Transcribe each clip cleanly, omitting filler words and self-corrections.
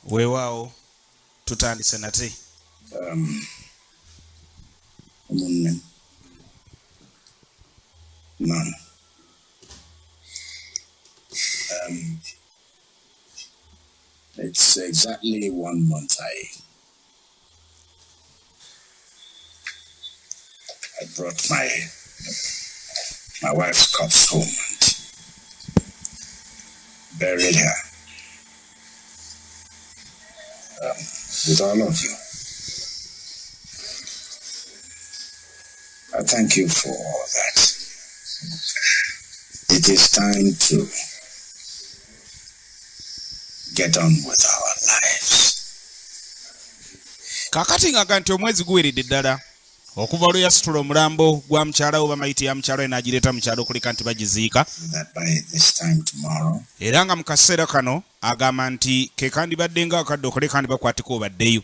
Weewaawo tutandise nate. Man. It's exactly 1 month I brought my wife's corpse home and buried her with all of you. I thank you for that. It is time to get on with our lives. Kakati ngakanti omwezi guweredde ddala okuva lwe yasitula omulambo gwa mukyala we bamayiti ya mukyala we n'agireeta mu kyalo kuleka nti bagiziika. Era nga mu kaseera kano agamba nti ke kandibadde nga akadde okoleka ndi bakwatika obaddeyo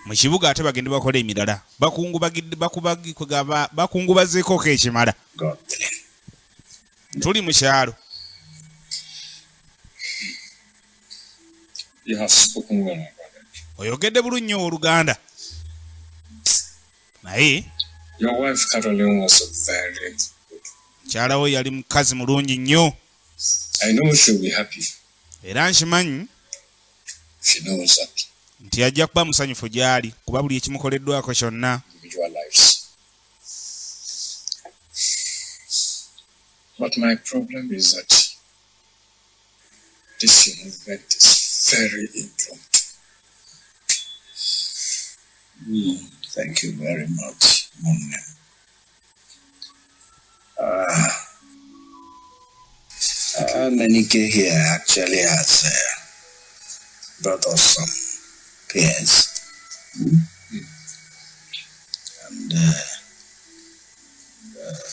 mu kibuga ate bagende bakola emirala bakungubazeeko ko ekimala. Tuli mu kyalo. Oyogedde bulungi nnyo Oluganda. Naye your wife Caroline was very good. Mukyala we yali mukazi mulungi nnyo. I know she'll be happy. Era nkimanyi she knows that nti ajja kuba musanyufu gy'ali kuba buli ekimukoleddwako kyonna. But my problem is that this movement is very impromptu. Thank you very much, Munne. Nenike here actually has brought us some pears. And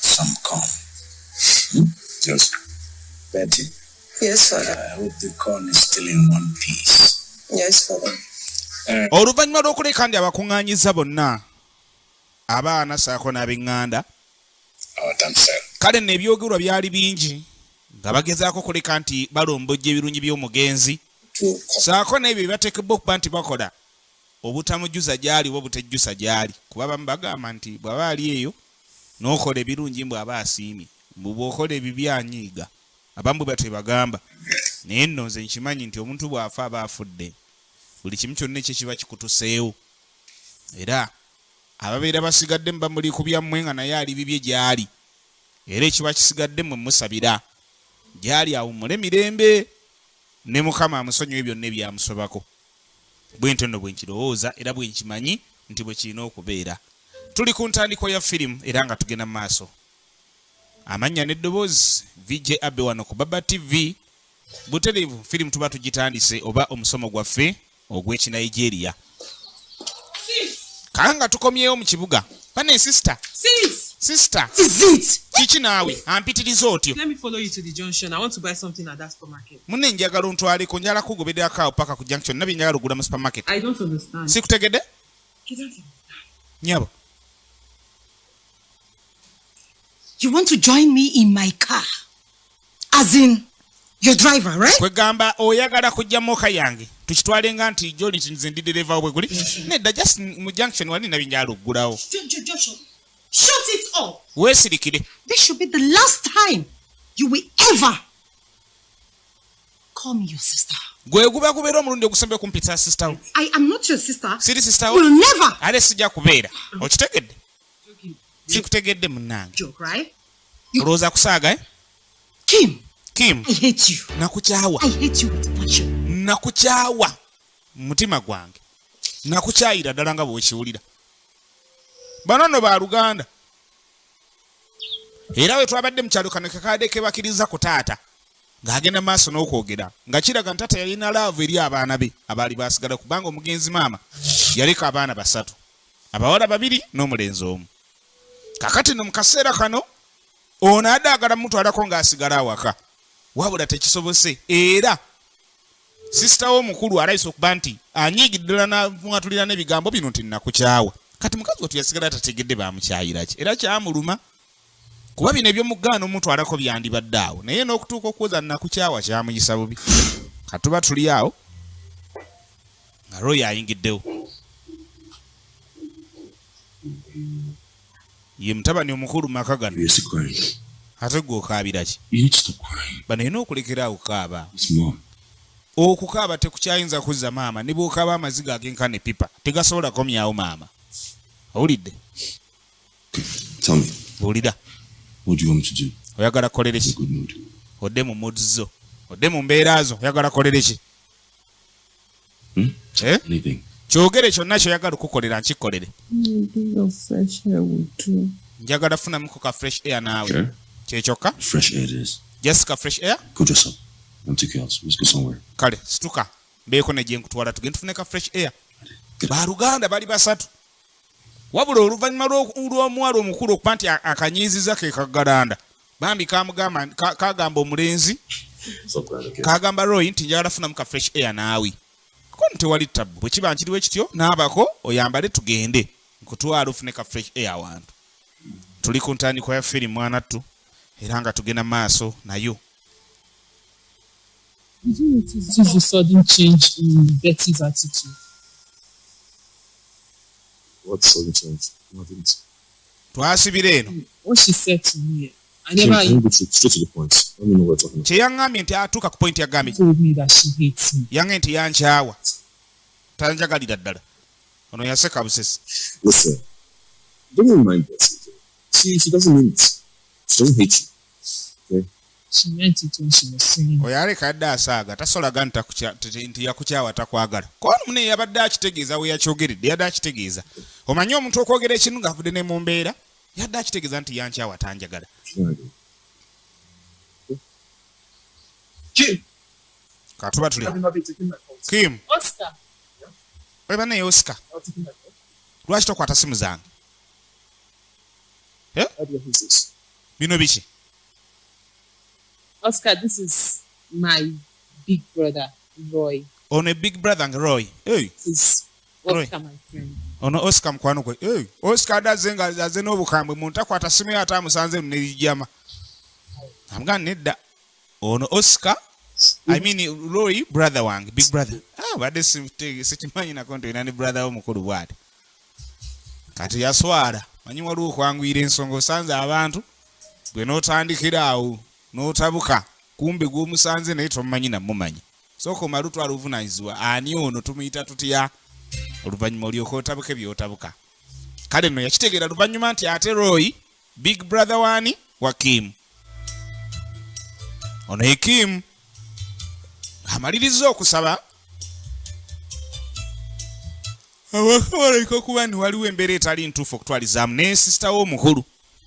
some corn. Yes. Betty? Yes, Father. I hope the corn is still in one piece. Yes, Father. Oluvannyuma lw'okuleka ndi abakuŋŋaanyiza bonna abaana saako n'ab'eŋŋanda. Kale nno ebyogerwa byali bingi nga bagezaako kuleka nti balombojja ebirungi by'omugenzi saako n'ebyo byebateekebwa okuba nti bakola obutamujjuza gy'ali oba obutejjusa gy'ali kuba bamu bagamba nti bw'aba ali eyo n'okola ebirungi mbw aba asiimye mbw bw'okola ebibi anyiiga abamu bwe batebagamba naye nno nze nkimanyi nti omuntu bw'afa aba afudde buli kimu kyonna ekyo kiba kikutuseewo era ababeera basigadde mbamuli ku byammwe nga naye ali bibye gy'ali era ekiba kisigadde mmwe musabira gy'ali awummule mirembe ne Mukama amusonyiwe byonna ebyamusobako. Bwe ntyo nno bwe nkirowooza era bwe nkimanyi nti bwe kirina okubeera. Tuli ku ntandiko ya firimu era nga tugenda mu maaso. Amannya n'eddoboozi VJ Abe wano ku Baba TV. Butereevu firimu tuba tugitandise oba omusomo gwaffe ogw'Ekinigeria. Kanga tukomyewo mu kibuga. Pane sister. Sister. Kiki naawe ampitiriza otyo. Let me follow you to the junction. I want to buy something at that supermarket. Munne njagala ontwaleko njala kugoberera awo paka ku junction nabi njagala ogula mu supermarket. I don't understand. Sikutegedde? You don't understand. Nyabo. You want to join me in my car? As in your driver, right? Kwegamba oyagala kujja moka yange. Tukitwalenga nti joli nze ndi driver obwe guli. Nedda just mu junction wali nabi njala ogulawo. Shut it up. Weesirikire. This should be the last time you will ever call me your sister. Gwe guba kubeera omulundi ogusembe kumpita sister wo. I am not your sister. Siri sister wo. Will never. Ale sijja kubeera. Okitegedde? Sikutegedde munnange. Joke, right? Olowooza kusaaga eh? Kim. I hate you. Nakukyawa. I hate you with passion. Nakukyawa. Mutima gwange. Nakukyayira ddala nga bw'okiwulira. Bano nno ba Luganda. Era we twabadde mu kyalo kano kakadde kebakiriza ku taata ng'agenda maaso n'okwogera nga kiraga ntaata yalina laavu eri abaana be abaali baasigala kubanga omugenzi maama yaleka abaana 3 abawala 2 n'omulenzi omu. Kakati no mu kaseera kano ono adaagala mutwalako ng'asigala awaka wabula tekisobose era sisita w'omukulu alayise okuba nti anyiigidde ddala n'amwatulira n'ebigambo bino nti nakukyawa. Kati mukazi wetu yasigala tategedde bamukyayira ki era kyamuluma kuba bino eby'omugaano omutwalako byandibadde awo naye n'okutuuka okuwoza nakukyawa kyamuyisa bubi. Katuba tuli awo Roy ayingiddewo. Ye mutabani omukulu mu maka gano. Ate gwe okaabira ki? Bano olina okulekera okukaaba. Okukaaba tekukyayinza kuzza maama ne bw'okaaba amaziga ag'enkana epipa tegasobola komyawo maama. Owulidde? Buulira. Oyagala kolere ki? Odde mu mood zo. Odde mu mbeera zo. Oyagala kolere ki? Kyogere kyonna kyoyagala okukolera nkikolere. Njagala funamuko ka fresh air naawe. Kyekyoka? Jessica, fresh air? Go dress up. I'm taking you out. Let's go somewhere. Kale, situka. Mbeeko ne gye nkutwala tugende tufune ka fresh air. Baluganda bali basatu. Wabula oluvannyuma lw'omuwala omukulu okuba nti akanyiiziza ke kagalanda. Bambi kagamba omulenzi. Kagamba Roy nti njagala funamu ka fresh air naawe. Ko tewali ttabu. Bwe kiba nkiriwo ekityo n'abako oyambale tugende. Nkutwala ofune ka fresh air awantu. Tuli ku ntandikwa ya firimu mwanattu. Era nga tugenda maaso nayo. Did you notice the sudden change in Betty's attitude? What sudden change? No, I didn't. Twasibira eno. What she said to me, I Can never you go straight to the point? Let me know what you're talking about. Kyeyaŋŋambye nti atuuka ku point yagambye. told me that she hates me. Yange nti yankyawa. Tanjagalira ddala. Ono yaseka busesi. Listen, don't even mind Betty. She doesn't mean it. She doesn't hate you. Okay? She meant it when she was saying it. Oyo aleka yadde asaaga tasolaga nti yakukyawa takwagala. Kono mune yabadde akitegeeza we yakyogeredde yadde akitegeeza. Omanyi omuntu okwogera ekintu ng'avudde ne mu mbeera yadde akitegeeza nti yankyawa tanjagala. Kim! Katuba tuli. Oscar! Kim. Weba naye Oscar. Lwaki tokwata simu zange? Bino biki? Oscar, this is my big brother, Roy. Ono a big brother nga Roy. Hey. This is Oscar, Roy. my friend. Ono Oscar mukwano gwe. Hey. Oscar adazze nga azze n'obukambwe muntu akwata simu yo ate amusanze mu nerijama. Amugana nedda. Ono Oscar, I mean Roy, brother wange, big brother. Badde sikimanyi nako nti olina ne brother wo mukulu bw'ati. Kati yaswala. Manyi waliwo okwanguyira ensonga osanze abantu gwe n'otandikira awo n'otabuka kumbe gw'omusanze naye tomumanyi namumanyi. Sooka omala otwala obuvunaanyizibwa ani ono tumuyita tutya oluvannyuma olyoka otabuke by'otabuka. Kale nno yakitegeera luvannyuma nti ate Roy big brother wani wa Kim. Ono ye Kim amaliriza okusaba abakaleka okuba nti waliwo embeera etali ntuufu okutwalizaamu ne sisita wo omukulu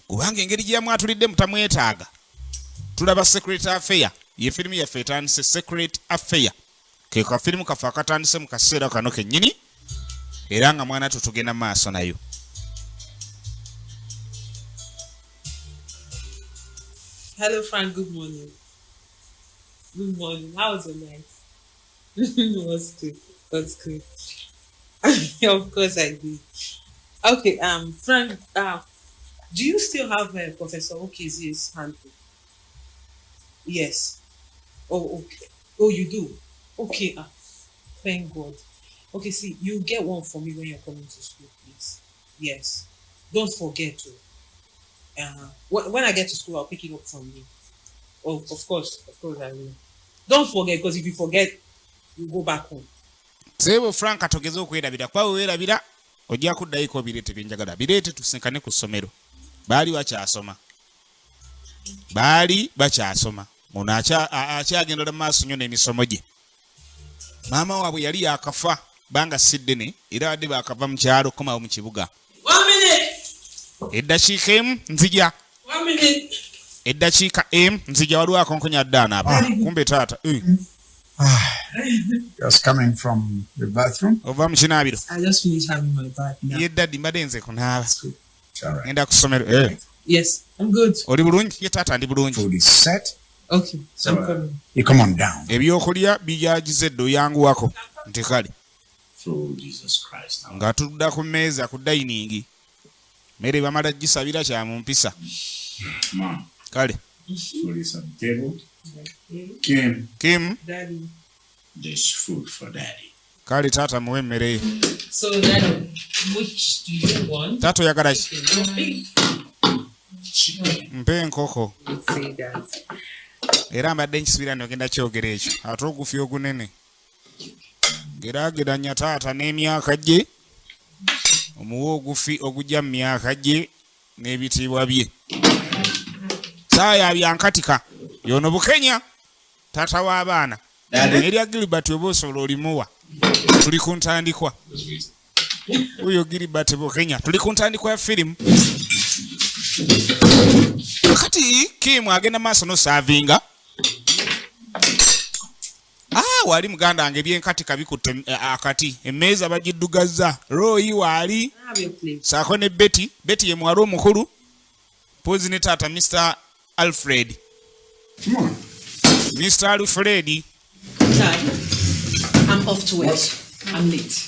kubanga engeri gye yamwatulidde mutamwetaaga. Tulaba Secret Affair ye firimu yaffe etandise Secret Affair ke kafirimu kaffe akatandise mu kaseera kano kennyini era nga mwana tutugenda maaso nayo. Hello, Frank. Good morning. Good morning. How was your night? It was good. That's good. Of course I did. Okay, Frank, do you still have Professor Okezi's handbook? Yes. Oh, okay. Oh, you do? Okay, thank God. Okay, see, you get one for me when you're coming to school, please. Yes. Don't forget to. When I get to school, I'll pick it up from you. Oh, of course I will. Don't forget, because if you forget, you go back home. Sebo Frank atogeza okwerabira kwa weerabira ojja kuddayiko bireete byenjagala bireete tusinkane ku ssomero. Baali bakyasoma ono akyagendera mu maaso nnyo n'emisomo gye. Maama waabwe yali yakafa banga siddene era badde bakava mu kyalo komawo mu kibuga. 1 minute. Eddakiika emu nzija. 1 minute. Eddakiika emu nzija waliwo akonkonya ddaana aba. Kumbe taata. Just coming from the bathroom. Ova mu kinaabiro. I just finished having my bath now. Ye daddi mbadde nze kunaaba. It's all right. Ngenda ku ssomero. Yes, I'm good. Oli bulungi? Ye taata ndi bulungi. Food is set. Okay, So I'm coming. you come on down. Ebyokulya bijagize dde oyanguwako nti kale Through Jesus Christ. nga tudda ku mmeeza ku dayiningi mmere bamala gisabira kya mu mpisa. Mom, Kale food is on the table. Okay. Kim, Kim Daddy. there's food for daddy. Kali tata muwe mmere. So then, which do you want? Tato yagala ki? Chicken. Mpe enkoko. Let's say that. Era mbadde nkisubira n'ogenda kyogera ekyo. Ate ogufi ogunene. Geraageranya taata n'emyaka gye. Omuwe ogufi ogujja mu myaka gye n'ebitiibwa bye. Saaya byankatika. Yono Bukenya. Taata w'abaana. Erya Gilbert oba osobola olimuwa. Tuli ku ntandikwa. Uyo Gilbert Bukenya. Tuli ku ntandikwa ya firimu. Kati Kim agenda maaso no savinga. Wali muganda wange byenkatika bikutte akati. Emmeeza bagiddugaza. Royi wali. Saako ne Betty. Betty ye mwali omukulu. Pozi ne taata Mr. Alfred. Come on. Mr. Alfred. Dad, I'm off to work. I'm late.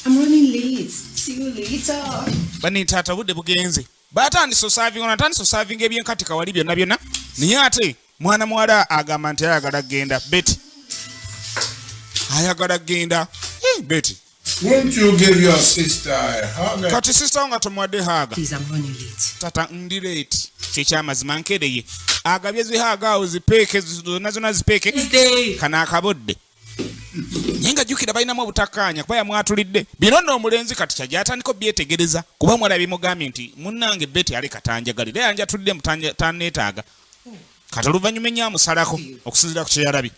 I'm running late. See you later. Bani taata budde bugenze. Batandise osavinga natandise osavinga ebyenkatika wali byonna byonna. Naye ate mwana muwala agamba nti ayagala genda. Betty. Ayagala genda. Betty. Won't you give your sister a hug? Kati sister nga tomwadde haga. Please, I'm running late. Tata ndi late. Ky'ekyamazima nkereye. Agabye zihaga awo zipeeke zonna zipeeke. Kana akabodde. Naye nga jjukira balinamu obutakkaanya kuba yamwatulidde. Bino nno omulenzi kati kyajja atandika obyetegereza kuba mwala bimugambye nti munnange Betty ali katanjagalira yanjatulidde mutanneetaaga. Kati oluvannyuma ennyamusalako okusinziira ku kye yalabye.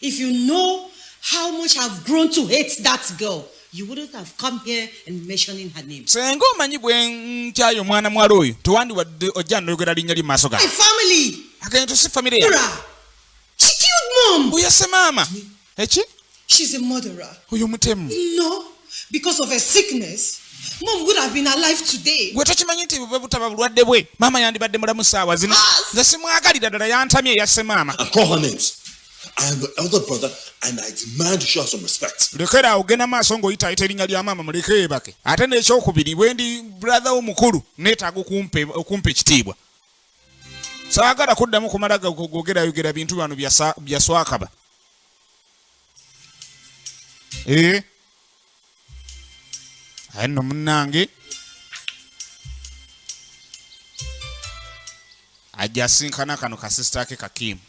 If you know how much I've grown to hate that girl, you wouldn't have come here and mentioning her name. Senga omanyi bwe nkyayo omwana muwala oyo tewandiwadde ojja n'oyogera linnya li mu maaso gange. My family! Agenda si famire ya. She killed Mom! Uyase maama. Eki? She's a murderer. Oyo mutemu. No, because of her sickness, Mom would have been alive today. Gwe tokimanyi nti bwe butaba bulwadde bwe maama yandibadde mulamu ssaawa zino. Nze simwagalira ddala yantamye yasse maama. I call her names. I am the elder brother and I demand to show her some respect. Lekera ogenda maaso ng'oyita erinnya lya maama muleke yeebake. Ate n'ekyokubiri bwe ndi brother omukulu neetaaga okumpa ekitiibwa. Saagala kuddamu kumala gogerayogera bintu bano bya swakaba. Aye nno munnange ajja asinkana kano kasisita ke Kakimu.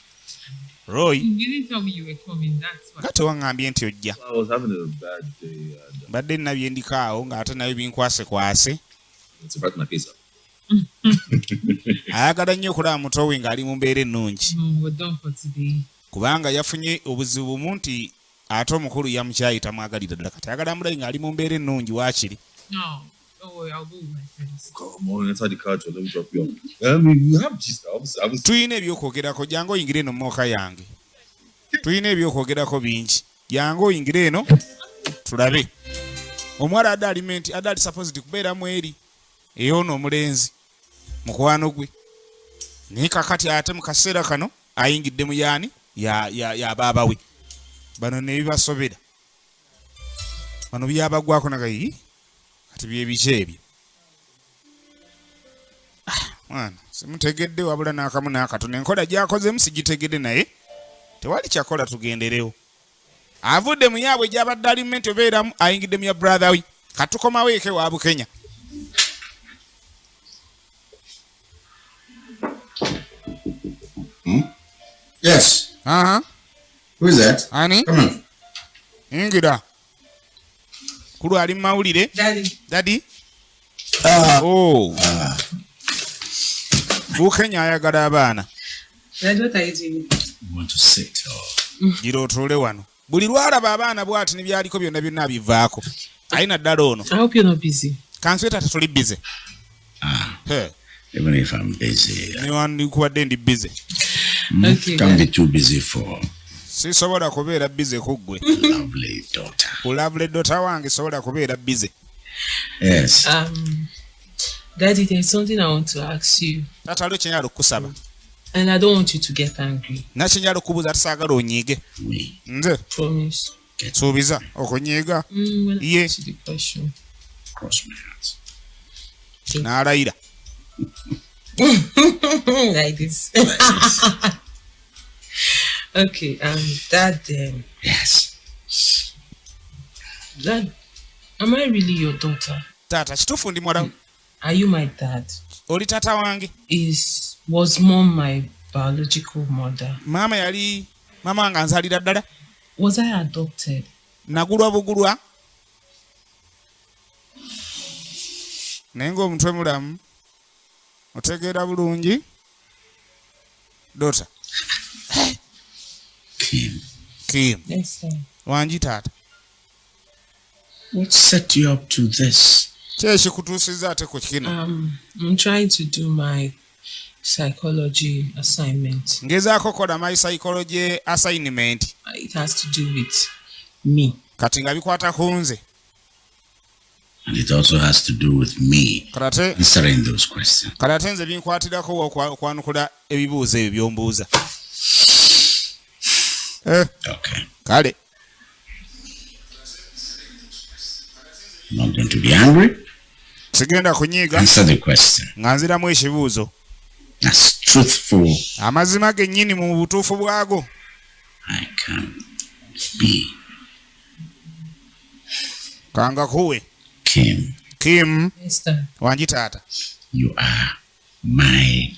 Roy. You didn't tell me you were coming, that's why. Kati wangambye nti ojja. I was having a bad day. Badde nabye ndikaawo ng'ate nabyo binkwase. It's about my face up. Ayagala nnyo okulaba muto we ng'ali mu mbeera ennungi. No, we're done for today. Kubanga yafunye obuzibu bumu nti ate omukulu yamukyayi tamwagalira ddala kati ayagala amulayi ng'ali mu mbeera ennungi waakiri. No, don't worry, I'll go with my friends. Come on, inside the car, let me drop you off. You have gist. I was Tuyina ebyokwogerako jangu oyingire eno mmooka yange. Tuyina ebyokwogerako bingi. Jangu oyingire eno tulabe. Omuwala adali supposed kubeera mweri. Eyoono omulenzi. Mukwano gwe. Naye kakati ate mu kaseera kano ayingidde mu yaani ya baaba we. Bano ne bibasobera. Bano byabagwako nagayi. Kati bye biki ebyo. Mwana, simutegedde wabula n'akamu n'akatono. Enkola gy'akozemu sigitegedde naye tewali kyakola tugenderewo. Avudde mu yaabwe gy'abadde alimenti obeeramu ayingidde mu ya brother we. Katukomawo eke wa Bukenya. Yes. Who is that? Ani? Come on. Ingira. Kulu ali mawulire. Daddy. Oh. Bukenya ayagala abaana. Dad, what are you doing? You want to sit? Gira otuule wano. Buli lwalaba abaana bw'ati nebyaliko byonna byonna abivaako. Ayina ddala ono. I hope you're not busy. Kansweta tetuli busy. Even if I'm busy. Newandikubadde ndi busy. Okay. Can't be too busy for sisobola kubeera busy ku ggwe. lovely daughter. Ku lovely daughter wange sobola kubeera busy. Yes. Daddy, there's something I want to ask you. Tata waliwo kyenyala okukusaba. And I don't want you to get angry. Nakyenyala okubuuza atasaagala onyiige. Me. Nze Promise. suubiza okunyiiga. When I Ye. ask you the question. Cross my heart. N'alayira. Like this. Okay, Dad, Yes. Dad, am I really your daughter? Tata, kituufu ndi mwala. Are you my dad? Oli tata wange. Was mom my biological mother? Mama wange anzalira ddala. Was I adopted? Nagulwa bugulwa. Naye ng'omutwe mulamu. Otegeera bulungi. Daughter. Kim. Yes, sir. Wangi taata. What set you up to this? Kyeki kutuusizza ate ku kino. I'm trying to do my psychology assignment. Ngezaako kola my psychology assignment. It has to do with me. Kati nga bikwata ku nze. And it also has to do with me Karate. answering those questions. Karate nze binkwatirako okwanukula ebibuuzo ebyo by'ombuuza. Okay. Kale. I'm not going to be angry. Sigenda kunyiiga. Answer the question. Nga nziramu ekibuuzo. As truthful Amazima gennyini mu butuufu bwago. I can be. Kanga kuwe. Kim. Yes, sir. Wangi taata. You are my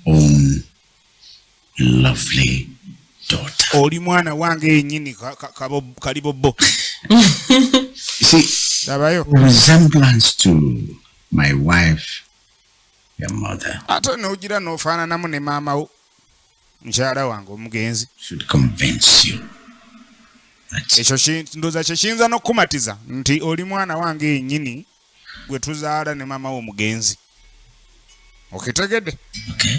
own lovely daughter. Oli mwana wange yennyini kalibobbo. You see, Tabayo. resemblance to my wife, your mother, Ate n'ogira n'ofaananamu ne maama wo. Mukyala wange omugenzi. should convince you that Ekyo ndowooza kye kiyinza n'okukumatiza nti oli mwana wange yennyini gwe tuzaala ne maama wo omugenzi. Okitegedde? okay.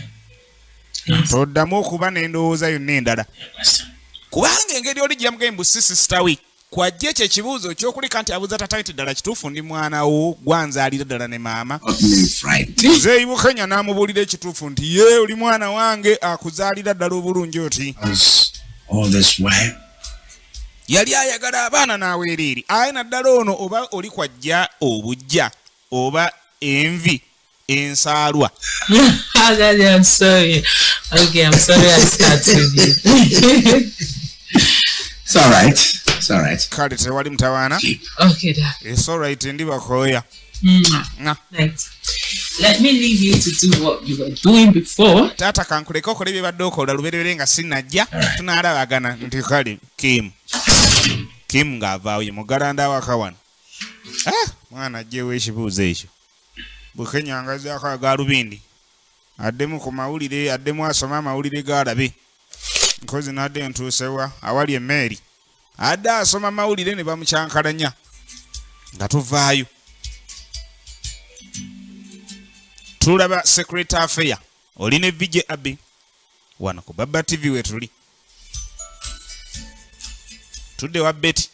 Toddamu okuba n'endowooza yonna endala. Question. Kubanga engeri olijjamu gembu si sister we. Kwajja ekyo ekibuuzo ky'okulika nti abuuza tata nti ddala kituufu ndi mwana wo gwanzaalira ddala ne maama. Ordinary Friday. Nze Ibukenya n'amubuulira ekituufu nti ye oli mwana wange akuzaalira ddala obulungi oti. Was all this while? Yali ayagala abaana n'aweereeri. Aye naddala ono oba oli kwajja obujja oba envi ensaalwa. Daddy, I'm sorry. Okay, I'm sorry I started with you. It's all right. It's all right. Kale tewali mutawaana. Okay, Dad. It's all right, ndi bakooya. Right. Let me leave you to do what you were doing before. Taata kankuleka okola bye badde okola lubereberye nga sinnajja. Tunaalabagana nti kale Kim ng'avaawo ye mugalanda awaka wano. Mwana ajjeewo ekibuuzo ekyo. Bukenya angazaako aga lubindi. Addemu ku mawulire, addemu asoma amawulire g'alabe. Nkozi n'adde ntuusewa awali emmeeri. Adde asoma amawulire ne bamukyankalanya. Nga tuvaayo. Tulaba Secret Affair. Olina VJ Abby. Wano ku Baba TV we tuli. Tudde wa Betty.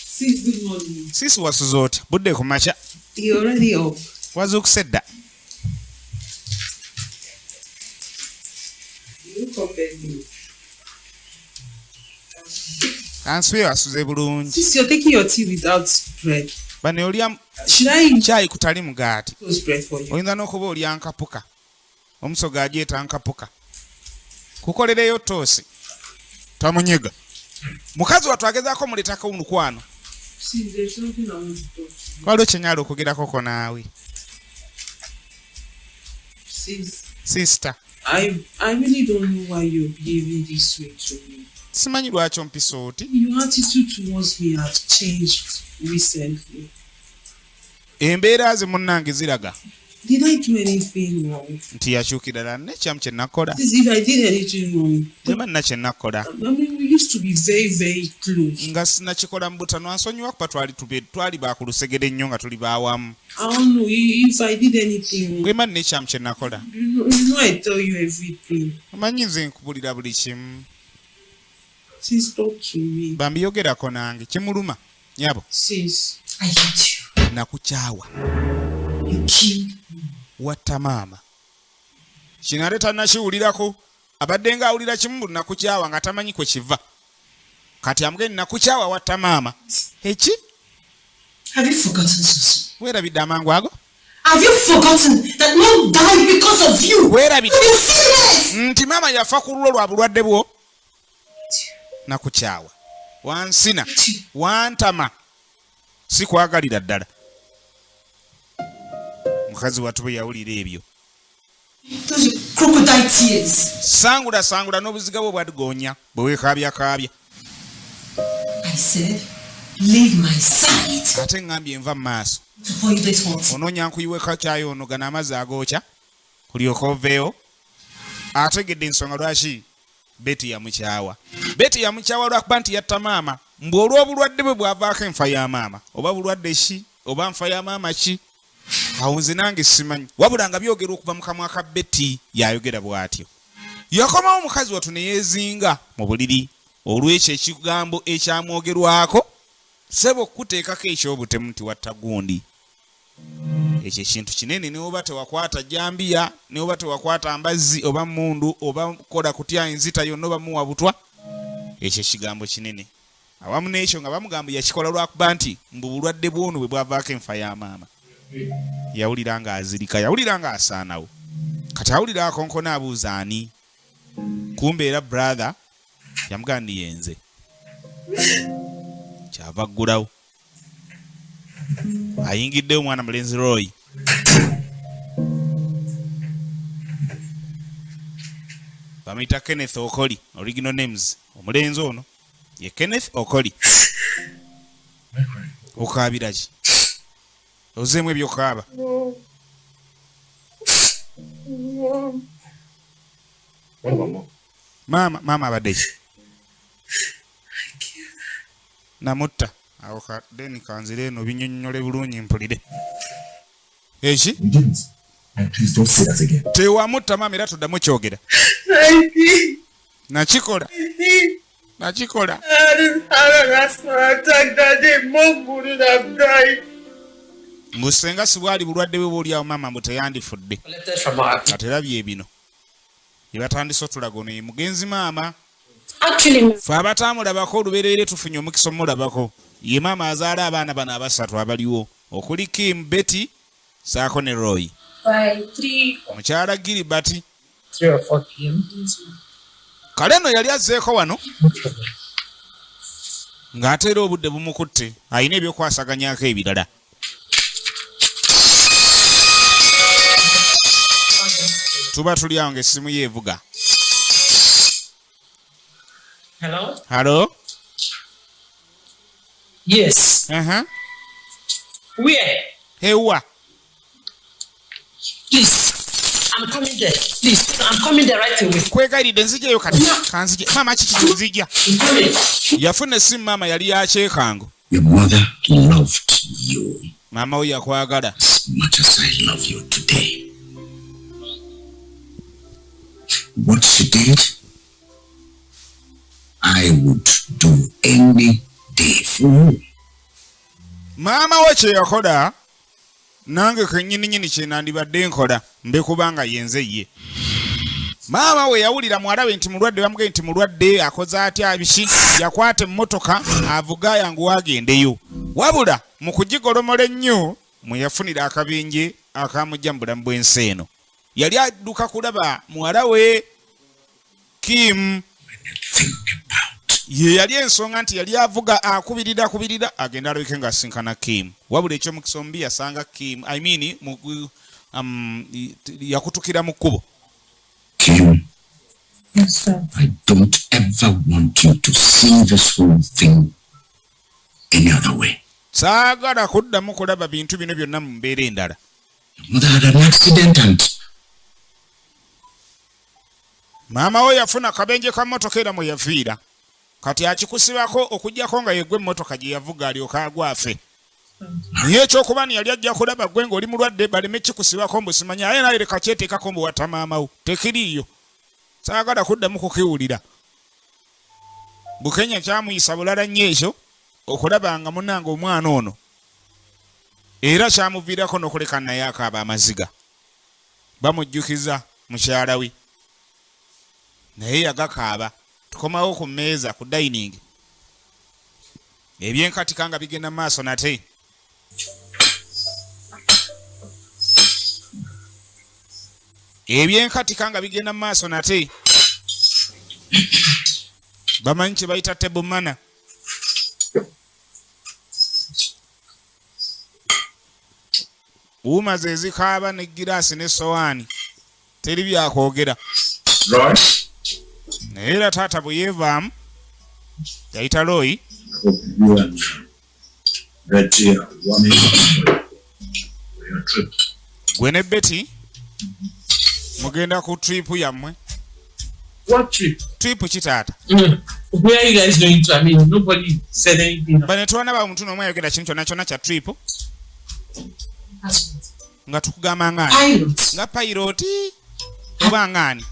Sis, good morning. Sisi wasuzoota. Budde ku makya. You're already up. Wazuukuse dda. You look up early. Kansube wasuze bulungi. Sis, you're taking your tea without bread. Bane olya Should I chai kutali mugaati. toast bread for you? Oyinza n'okuba olya nkapuka. Omusoga agyeta nkapuka. Kukolereyo toosi. Tamunyega. Mukazi watwagezaako muletako umukwano. Sis, there's something I want to talk to you. Waliwo kyennyala okugerako naawe. Sis, Sister. I really don't know why you're behaving this way to me. Simanyi lwaki ompisa oti. Your attitude towards me has changed recently. Embeera ze munnange ziraga. Did I do anything wrong? Nti yakyukira ddala nekyamu kye nakola. Sis, if I did anything wrong, Temanna kye nakola. I mean, we used to be very, very close. Nga sinakikola mu butano ansonyiwa kuba twali baakulusegere nnyo nga tuli baawamu. I don't know if I did anything wrong. Gwema nekyamu kye nakola. You know I tell you everything. Omanyi nze nkubulira buli kimu. Sis, talk to me. Bambiyogerako nange kimuluma. Nyabo. Sis, I hate you. Nakukyawa. You killed me. Watta maama. Kino ate tannakiwulirako. Abadde ng'awulira kimu nakukyawa nga tamanyi kwe kiva. Kati amugeni nakukyawa watta maama. Eki? Have you forgotten, Susu? Weerabidde amangu ago? Have you forgotten that mom died because of you? Where are you? Are you serious? Nti mama yafa ku lulwo lwa bulwadde bwo. Nakukyawa. Wansina. Wantama. Sikwagalira ddala. Mukazi watu bwe yawulira ebyo. Those crocodile tears. Sangula n'obuziga bwo bwadgonya bwe weekaabya. I said, leave my side. Ate ngambye nva mu maaso. To pour you this hot. Onoonya nkuyiweka kyayonogana amazzi agookya kulyoka oveewo. Ategedde ensonga lwaki Betty yamukyawa. Betty yamukyawa lwakuba nti yatta maama. Mbwe olw'obulwadde bwe bwavaako enfa ya maama. Oba bulwadde ki? Oba nfa ya maama ki? Awo nze nange simanyi. Wabula nga byogera okuva mu kamwa ka Betty yayogera bw'atyo. Yakomawo omukazi wattu ne yeezinga mu buliri olw'ekyo ekigambo ekyamwogerwako. Sebo kuteekako ekyobutemu nti watta gundi. Ekyo ekintu kinene ne oba tewakwata jambiya, ne oba tewakwata mbazzi oba mundu oba kola kutya enzita yonna oba muwa butwa. Ekyo ekigambo kinene. Awamu n'ekyo nga bamugamba yakikola lwakuba nti mbu bulwadde bw'ono bwe bwavaako enfa ya maama. Yawulira nga azirika, yawulira nga asaanawo. Kati awulira akonkona abuuza ani. Kumbe era brother yamugamba yenze. Kyava ggulawo. Ayingiddewo omwana mulenzi Roy. Bamuyita Kenneth Okoli, original names. Omulenzi ono ye Kenneth Okoli. Okaabira ki? Ozeemu ebyokaaba. Mama abadde ki? Namutta. Awo kadeni kanzire eno binyonnyole bulungi mpulire. Eki? Please don't say that again. Tewamutta mama era tuddamu kyogera. Nakikola. Nakikola. Musenga sibwali bulwadde bwe bw'olyawo mama mbu teyandifudde. Kati erabye ebino. Yebatandise otulaga ono ye mugenzi maama. Fe abataamulabako olubereere tufunye omukisa omulabako. Ye maama azaala abaana bano abasatu abaliwo. Okuli Kim, Betty, saako ne Roy. Mukyala Gilbert. 3 or 4 p.m. Kale nno yali azzeeko wano. Ng'ate era obudde bumukutte. Ayina ebyokwasaganyaako ebirala. Tuba tuli awo ng'essimu ye evuga. Hello? Hello? Yes. Where? Ewa. Please. I'm coming there. Please. I'm coming there right away. Kwegayiridde nzijayo kati. Kanzije. Mama kiki nzija. Yafuna essimu mama yali yakyekango. Your mother loved you Mama we yakwagala. as much as I love you today. What she did, I would do any day for you. Mama we kye yakola nange kennyini kye nandibadde nkola mbe kubanga yenze ye. Mama we yawulira mwalabe nti mulwadde bamugee nti mulwadde akoze atya abiki yakwata emmotoka avuga yangu wagendeyo. Wabula mu kugigolomola ennyo mwe yafunira akabenje akamujja mu bulamu bw'ensi eno. Yali adduka kulaba muwala we Kim. Ye yali ensonga nti yali avuga akubirira agenda alabike ng'asinkana Kim. Wabula ekyomukisa omubi yasanga Kim, yakutukira mu kkubo. Kim, Yes, sir. I don't ever want you to see this whole thing any other way. Saagala kuddamu kulaba bintu bino byonna mu mbeera endala. Your mother had an accident and Maama we yafuna akabenje ka mmotoka era mwe yafiira. Kati akikusibako okuggyako nga yeggwe emmotoka gye yavuga alyoka agwa afe. Naye ekyokubani yali ajja kulaba gwe ng'oli mulwadde baleme kikusibako mbu simanya aye naye leka kyeteekako mbu watta maama wo. Tekiriiyo. Saagala kuddamu kukiwulira. Bukenya kyamuyisa bulala nnyo ekyo okulaba nga munnange omwana ono. Era kyamuviirako n'okuleka naye akaaba amaziga. Bamujjukiza mukyala we. Naye yagakaaba. Tukomawo ku mmeeza ku dining. Ebyenkatika nga bigenda maaso nate. ebyenkatika nga bigenda mu maaso nate bamanyi kye bayita table manner. Umaze ezikaaba ne giraasi ne sowaani teri byakwogera. Naye era taata bwe yeevaamu yayita Roy. Gwe ne Betty mugenda ku trip yammwe. What trip? Trip ki taata? Where are you guys going to? I mean, nobody said anything. Bane tuwana ba muntu n'omwe ayogera kintu kyonna kyonna kya trip. Nga tukugamba ngani? Nga pilot oba ngani?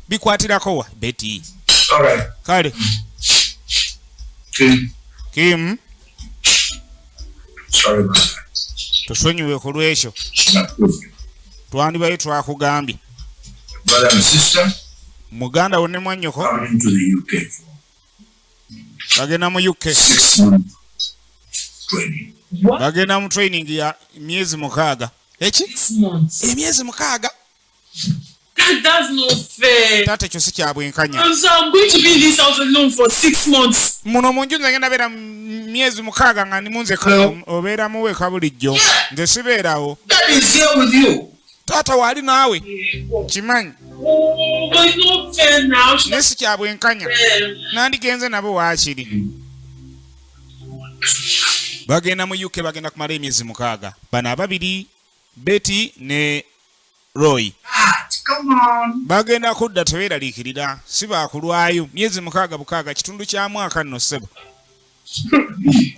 Bikwatirako wa Betty. All right. Kale. Kim. Sorry about that. Tusonyiwe ku lwekyo. Twandibayo twakugambye. Brother and sister, muganda wo ne mwannyoko coming to the UK for bagenda mu UK 6 months training. bagenda mu training ya myezi 6. Eki 6 months. emyezi 6. That's not fair. Tate kyo si kya bwenkanya. So I'm going to be in this house alone for 6 months. Muno munju ngenda beera myezi 6 nga ndimunze obeera muweka bulijjo. Nze sibeerawo. That is here with you. Tata wali naawe. Kimanyi. Oh, but it's not fair now. Ne si kya bwenkanya. Nandigenze nabo waakiri. Bagenda mu UK bagenda kumala emyezi 6. Bano ababiri Betty ne Roy. Come on. Bagenda kudda tebeeraliikirira si baakulwayo myezi 6 kitundu kya mwaka nno ssebo.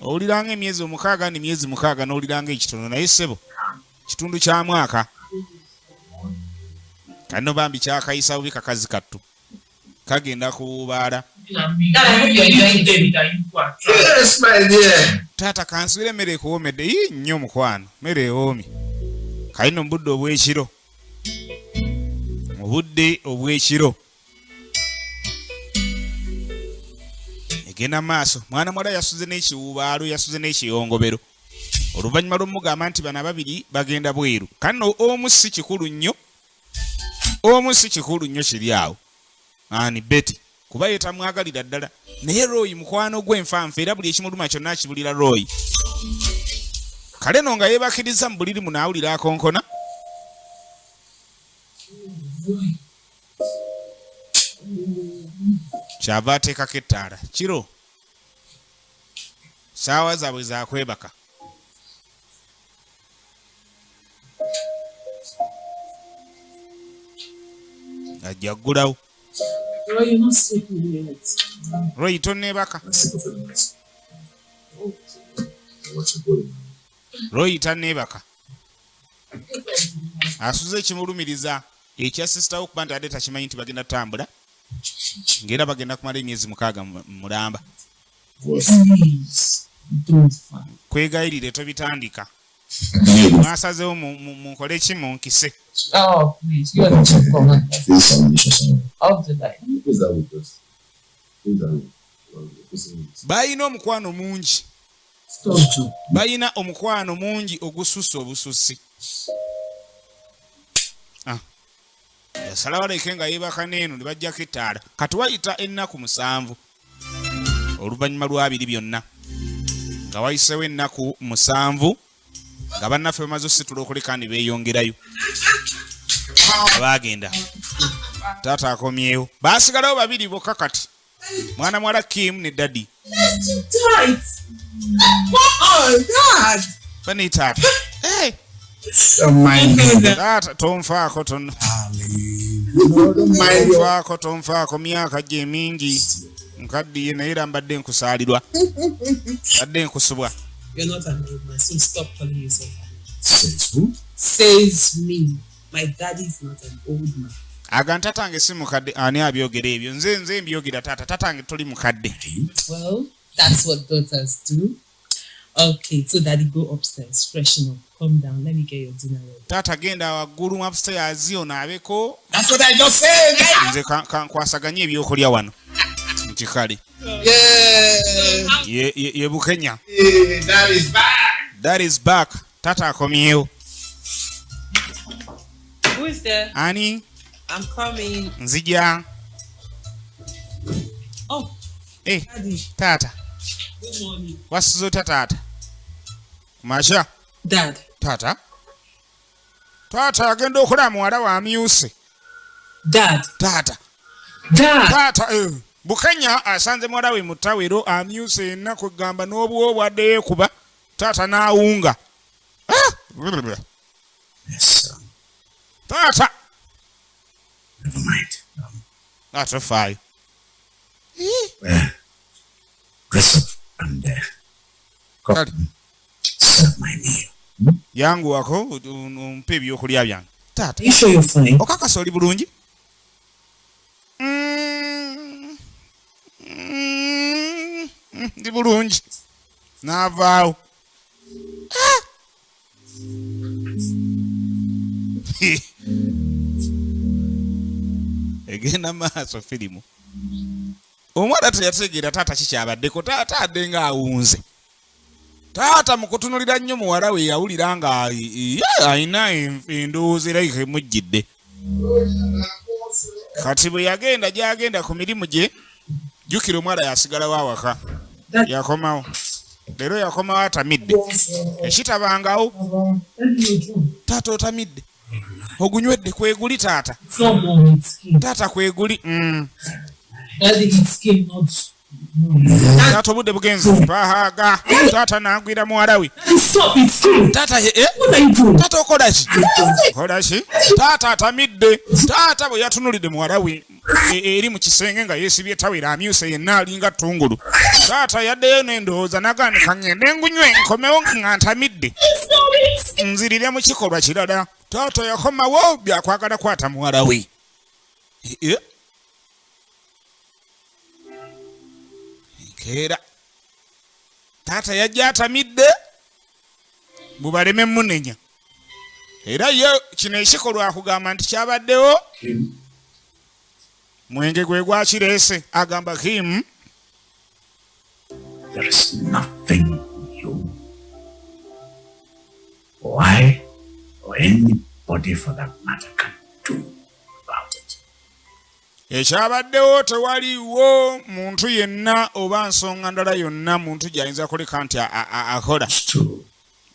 Owuliranga emyezi 6 ni myezi 6 n'owuliranga ekitono naye ssebo kitundu kya mwaka. Kano bambi kyakayisa bubi kakazi kattu kagenda kubaala. Yes, my dear. Taata kansubire emmere ekuwoomedde yi nnyo mukwano mmere ewoomye kayino mu budde obw'ekiro. Mu budde obw'ekiro egenda maaso mwana muwala yasuze n'ekiwubaalo yasuze n'ekiyongobero. Oluvannyuma lw'omugamba nti bano ababiri bagenda bweru. Kano omu si kikulu nnyo. Omu si kikulu nnyo kiri awo. Ani Betty kuba yetamwagalira ddala. Naye Roy mukwano gw'enfanfa era buli ekimuluma kyonna akibulira Roy. Kale no nga yeebakiriza mu buliri munaawulira akonkona. Kyava ateekako ettaala. Kiro saawa zaabwe zakwebaka. Ajja ggulawo. Well, you're not sleeping yet. Roy tonneebaka. Roy tanneebaka. Asuze ekimulumiriza ekya sisita we okuba nti ate takimanyi nti bagenda tambula. Ngera bagenda kumala emyezi 6 mu mulamba. Please, don't fight. Kwegayirire tobitandika. Mwasazewo munkole ki munkise. Oh, please, you are not so common. How did I? Bayina omukwano mungi. Stop to. Bayina omukwano mungi ogususse obususi. Yasalawo leke nga yeebaka n'eno ne bajjako ettaala. Kati wayita ennaku 7 oluvannyuma lwa 2 byonna. Nga wayisewo ennaku 7 nga bannaffe bamaze okusitula okuleka ne beeyongerayo. Baagenda. Taata akomyewo. Baasigalawo 2 bokka kati. Mwana muwala Kim ne Daddy. That's too tight. Oh, Dad. Bani taata. Hey. Don't mind me. Taata tonfaako ton. Tonfaako myaka gye mingi. Nkaddiye naye era mbadde nkusaalirwa. Mbadde nkusubwa. You're not an old man, so stop calling yourself an old man. Says who? Says me. My daddy's not an old man. Aga tatange si mukadde ani abyogera ebyo. Nze mbyogera taata. Tatange toli mukadde. Well, that's what daughters do. Okay, so daddy, go upstairs, freshen up, calm down, let me get your dinner ready. Taata genda waggulu upstairs onaabeko. That's what I just said. Nze kankwasaganye ebyokulya wano. Nkikali. Yeah. Ye Bukenya. That is bad. That is back. Taata akomyewo. Who is there? Ani? I'm coming. Nzija. Oh. Daddy. Tata. Good morning. Wasizoota taata? Kumasha? Dad. Tata? Taata agenda okulaba muwala wa amyuse. Dad. Tata. Dad. Tata, Bukenya asanze muwala we mu ttawero amyuse ennaku egamba n'obuwo bwaddeyo kuba taata n'awunga. Yes, Tata. never mind. That's a fine. Dress up and come serve my meal. Yangu wako umpe ebyokulya byange. Tata. You sure you're fine? Okakasa oli bulungi? Ndi bulungi. Naavaawo. Egenda maaso firimu. Omwana teyategeera taata kikyabaddeko. Taata adde nga awunze. Taata mu kutunulira nnyo muwala we yawulira nga ayina endowooza era emujjidde. Kati bwe yagenda gy'agenda ku mirimu gye, jjukira omwana yasigalawo awaka. Yakomawo. Leero yakomawo atamidde. Ekitabangawo. Taata otamidde. Ogunywedde kweguli taata. Taata kweguli. Daddy, it's skin, not. Taata obudde bugenze pahaaga. Taata n'agwira muwala we. Stop it, stop. Taata What are you doing? Taata okola ki? Okola ki? Taata atamidde. Taata bwe yatunulidde muwala we eri mu kisenge nga yeesibye tawera amyuse yenna alinga ttungulu. Taata yaddeyo n'endowooza n'agaanika ngende ngunywe nkomewo nga ntamidde. Nzirire mu kikolwa kirala. Taata yakomawo byakwagala kwata muwala we. Nkeera. Taata yajja atamidde bubaleme munenya. Era ye kino ekikolwa akugamba nti kyabaddewo. Mwenge gwe gwakireese agamba Kim. There is nothing you or I or anybody for that matter can do about it. Ekyabaddewo tewaliwo muntu yenna oba nsonga ndala yonna muntu gy'ayinza kuleka nti akola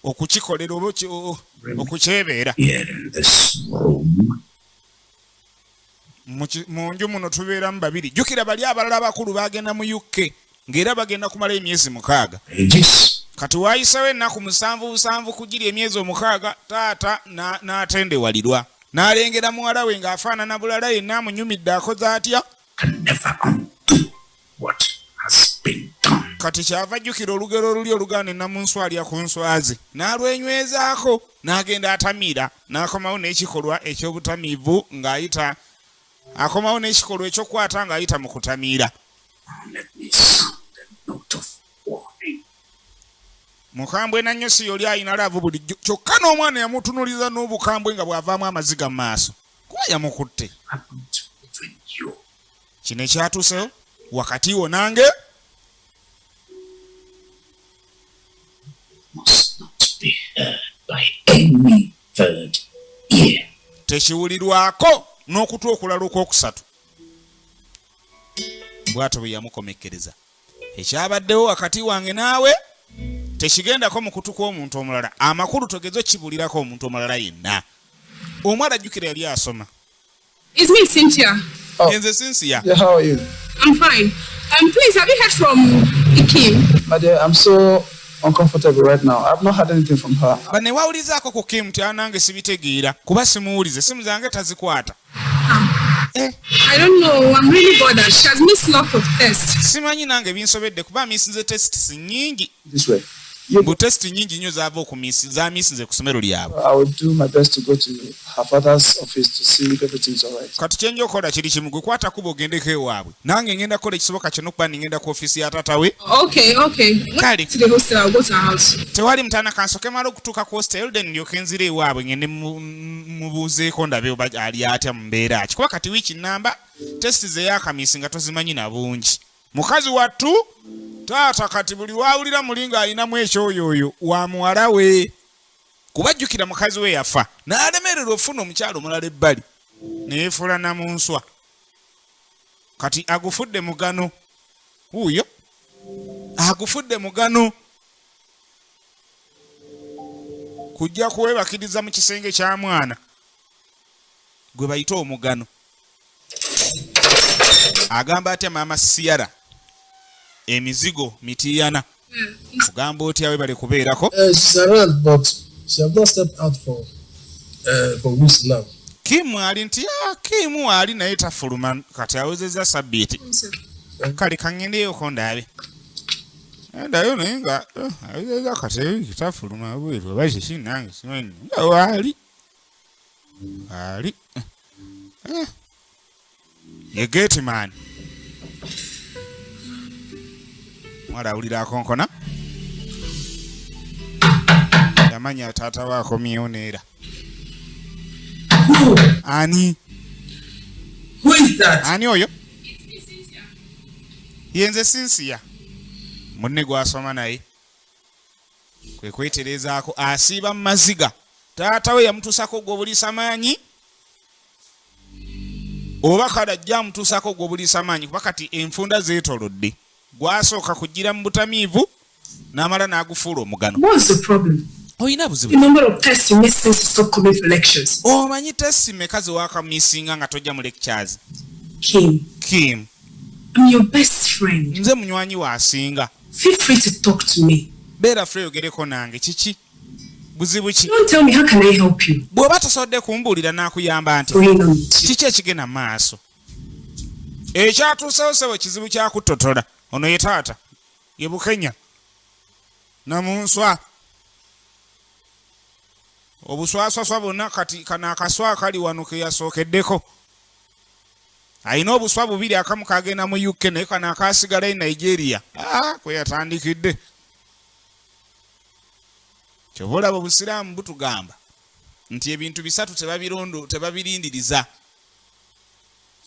okukikolera oba okukyebeera. Here in this room, mu nju muno tubeeramu babiri. Jjukira bali abalala abakulu baagenda mu UK ng'era bagenda kumala emyezi 6. Kati waayisewo ennaku 7 kugira emyezi 6 taata n'atendewalirwa. N'alengera muwala we ng'afaanana bulala yenna amunyumidde akoze atya. can never undo what has been done. Kati kyava ajjukira olugero oluli olugaana ennamunswalya ku nswaze. N'alwenywezaako n'agenda atamira n'akomawo n'ekikolwa eky'obutamiivu ng'ayita akomawo n'ekikolwa ekyokwata ng'ayita mu kutamiira. Let me sound a note of warning. Mukambwe na nnyo si yoli ayina laavu bulijjo. Kyokka n'omwana yamutunuliza n'obukambwe nga bw'avaamu amaziga mu maaso. Kuba yamukutte. Happened between you. Kino ekyatuusewo wakati wo nange Must not be heard by any third ear. tekiwulirwako n'okutu okulala okwokusatu. Bw'atyo bwe yamukomekkereza. Ekyabaddewo wakati wange naawe tekigendako mu kutu kw'omuntu omulala. Amakulu togezo kibulirako omuntu omulala yenna. Omwana ajjukira yali asoma. It's me, Cynthia. Nze Cynthia. Yeah, how are you? I'm fine. Please, have you heard from Kim? My dear, I'm so uncomfortable right now. I've not heard anything from her. Bane wawulizaako ku Kim nange sibitegeera kuba simuwulize simu zange tazikwata. I don't know. I'm really bothered. She has missed lots of tests. Simanyi nange binsobedde kuba misinze tests nyingi. This way. Bu test nyingi nnyo zaava misinze ku ssomero lyabwe. I will do my best to go to her father's office to see if everything's all right. Kati kyenja okola kiri kimu gwe kwata kuba ogendeko ewaabwe. Nange ngenda kukola ekisoboka kyonna okuba ngenda ku ofiisi ya taata we. Okay. Kale. To the hostel, I'll go to her house. Tewali mutaana kansoke mala okutuuka ku hostel then ndyoke nzire ewaabwe ngende mubuuzeeko ndabe oba ali atya mu mbeera ki. Kuba kati wiiki nnamba test ze yakamisi nga tozimanyi na bungi. Mukazi wattu taata kati buli wawulira mulinga ayinamu ekyoyoyo wa muwala we. kubajjukira mukazi we yafa n'alemererwa ofuna omukyalo omulala ebbali neyefuula namunswa kati agufudde mugano wuuyo agufudde mugano kujja kuwebakiriza mu kisenge kya mwana gwe bayita omugano agamba atya maama Siyara emizigo mitiyana kugamba otya webale kubeerako she's around but she have not stepped out for weeks now. Kimu ali nti Kimu ali naye tafuluma kati awezezza sabbiiti kale kangendeyo ndaabe ndayo naye nga awezezza kati tafuluma bweru oba kiki nange simanyi waali ali ye gate man mwala awulira akonkona yamanya taata waako miyoneera ani Who is that? ani oyo yenze Sinsiya munne gwasoma naye kwe kweterezaako asiiba mu maziga taata we yamutuusako gw'obulisa maanyi oba kale ajja amutuusako gw'obulisa maanyi kuba kati enfunda zeetolodde gwasooka kugira mu butamiivu n'amala n'agufuula omugano. What's the problem? Oyina buzibu. The number of tests you miss since you stopped coming for lectures. Omanyi testi mmeka ze waakamisinga nga tojja mu lectures? Kim. I'm your best friend. Nze munywanyi waasinga. Feel free to talk to me. Beera free ogereko nange kiki? Buzibu ki? Don't tell me, how can I help you? Bw'oba tosobodde kumbuulira n'akuyamba nti kiki ekigenda mu maaso? Ekyatuusewo sebo kizibu kyakutotola. Ono ye taata ye Bukenya namunswa obuswaswaswa bonna kati kana akaswa kali wano ke yasookeddeko ayina obuswa bubiri akamu kagenda mu UK naye kana akasigala Nigeria kwe yatandikidde kyobola obusiraamu butugamba nti ebintu bisatu tebabirindiriza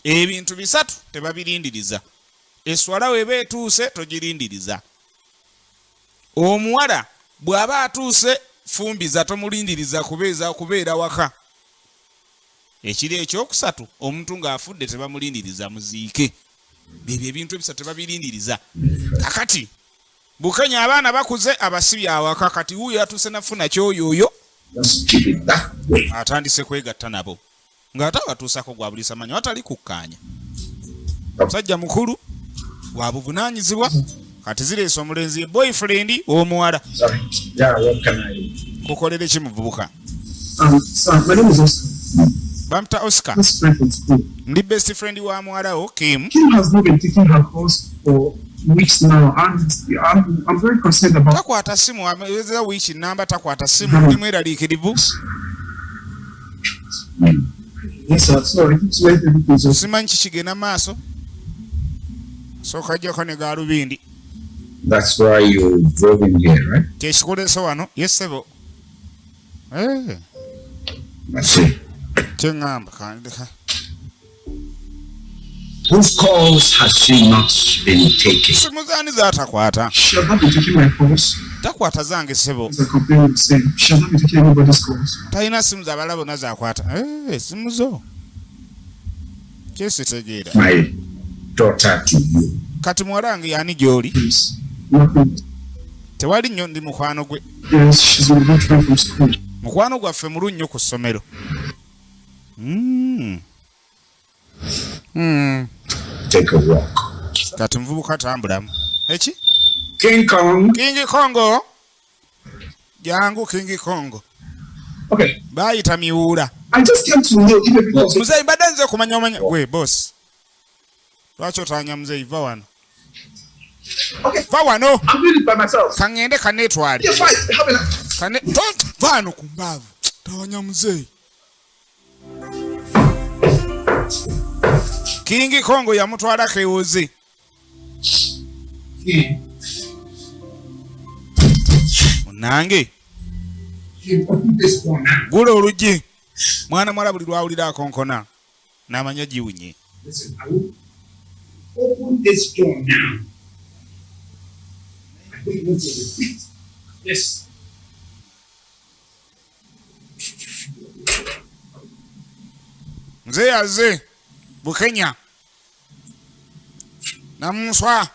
ebintu bisatu tebabirindiriza eswala weba etuuse togirindiriza omuwala bw'aba atuuse fumbiza tomulindiriza kubeera waka ekiri ekyokusatu omuntu ng'afudde tebamulindiriza muziike byebyo ebintu ebisatu tebabirindiriza kakati Bukenya abaana bakuze abasibi awaka kati wuuyo atuuse nafuna kyoyoyo atandise kwegatta nabo ng'ate abatuusako gwa bulisa manyi watali kukkaanya musajja mukulu wa buvunaanyizibwa kati zireese omulenzi ye boyfriend w'omuwala kukolere ki muvubuka bamuta Oscar ndi best friend wa muwala wo Kim has not been taking her course for weeks now and I'm very concerned about takwata simu ameweza wiiki namba takwata simu ndi mweraliikirivu yes sir sorry simanyi kikigenda maaso sokajjako ne galubindi. That's why you drove in here, right? Keshikuleese wano yes sebo That's it. Kyengamba kandika. Whose calls has she not been taking? Simu zaani zaatakwata. she has not been taking my calls. Takwata zange sebo. As I complained the same. She has not been taking anybody's calls. Talina simu z'abalala bonna zaakwata. Simu zo. Kyesitegeera. My daughter to you. Kati muwala wange y'ani gy'oli? Please. Nothing. Tewali nnyo ndi mukwano gwe. Yes, she's been a good friend from school. Mukwano gwaffe mulu nnyo ku ssomero. Take a walk. Kati muvubuka tambulamu. Eki? King Kong. King Kongo. Jangu King Kongo. Okay. Bayita miwuula. I just came to know if because muzeyi mbadde nze kumanya gwe boss. Lwaki otaanya muzeyi va wano? okay. Va wano. I'm doing it by myself. Kangende kanetwale. Yeah, fine. Have a Kane va wano ku mbaavu. Taanya muzeyi. King Kongo yamutwala kewoze. yeah. Munange. You open this one now. Gula oluggi. Mwana mwala buli lwawulira akonkona. N'amanya giwunye. Listen, I will open this door now. I don't want to repeat. Yes. Nze yaze Bukenya namuswa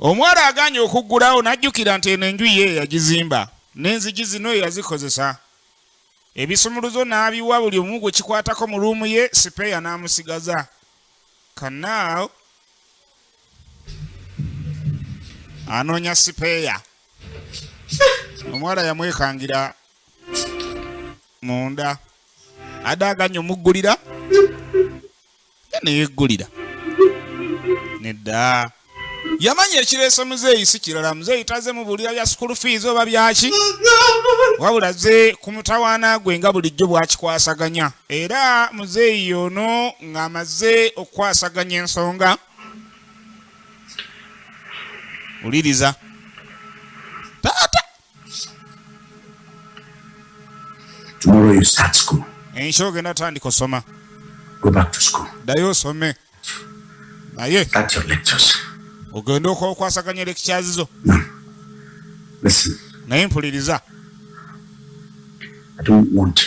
omwala aganye okuggulawo n'ajjukira nti eno enju ye yagizimba n'enzigi zino yazikozesa ebisumuluzo n'abiwa buli omu gwe kikwatako mu ruumu ye sipeya n'amusigaza kanaawo anoonya sipeya omwala yamwekangira munda adaganya omuggulira neyeggulira nedda yamanya ekireeso muzeeyi si kirala muzeeyi taze mubuulira bya school fees oba byaki wabula ze ku mutawaana gwe nga bulijjo bwakikwasaganya era muzeeyi ono ng'amaze okukwasaganya ensonga uliriza taata Tomorrow you start school. Enkya ogenda tandika osoma. Go back to school. Ddayo osome. Naye. Start your lectures. Ogenda okwasaganya lectures zo. No. Listen. Naye mpuliriza. I don't want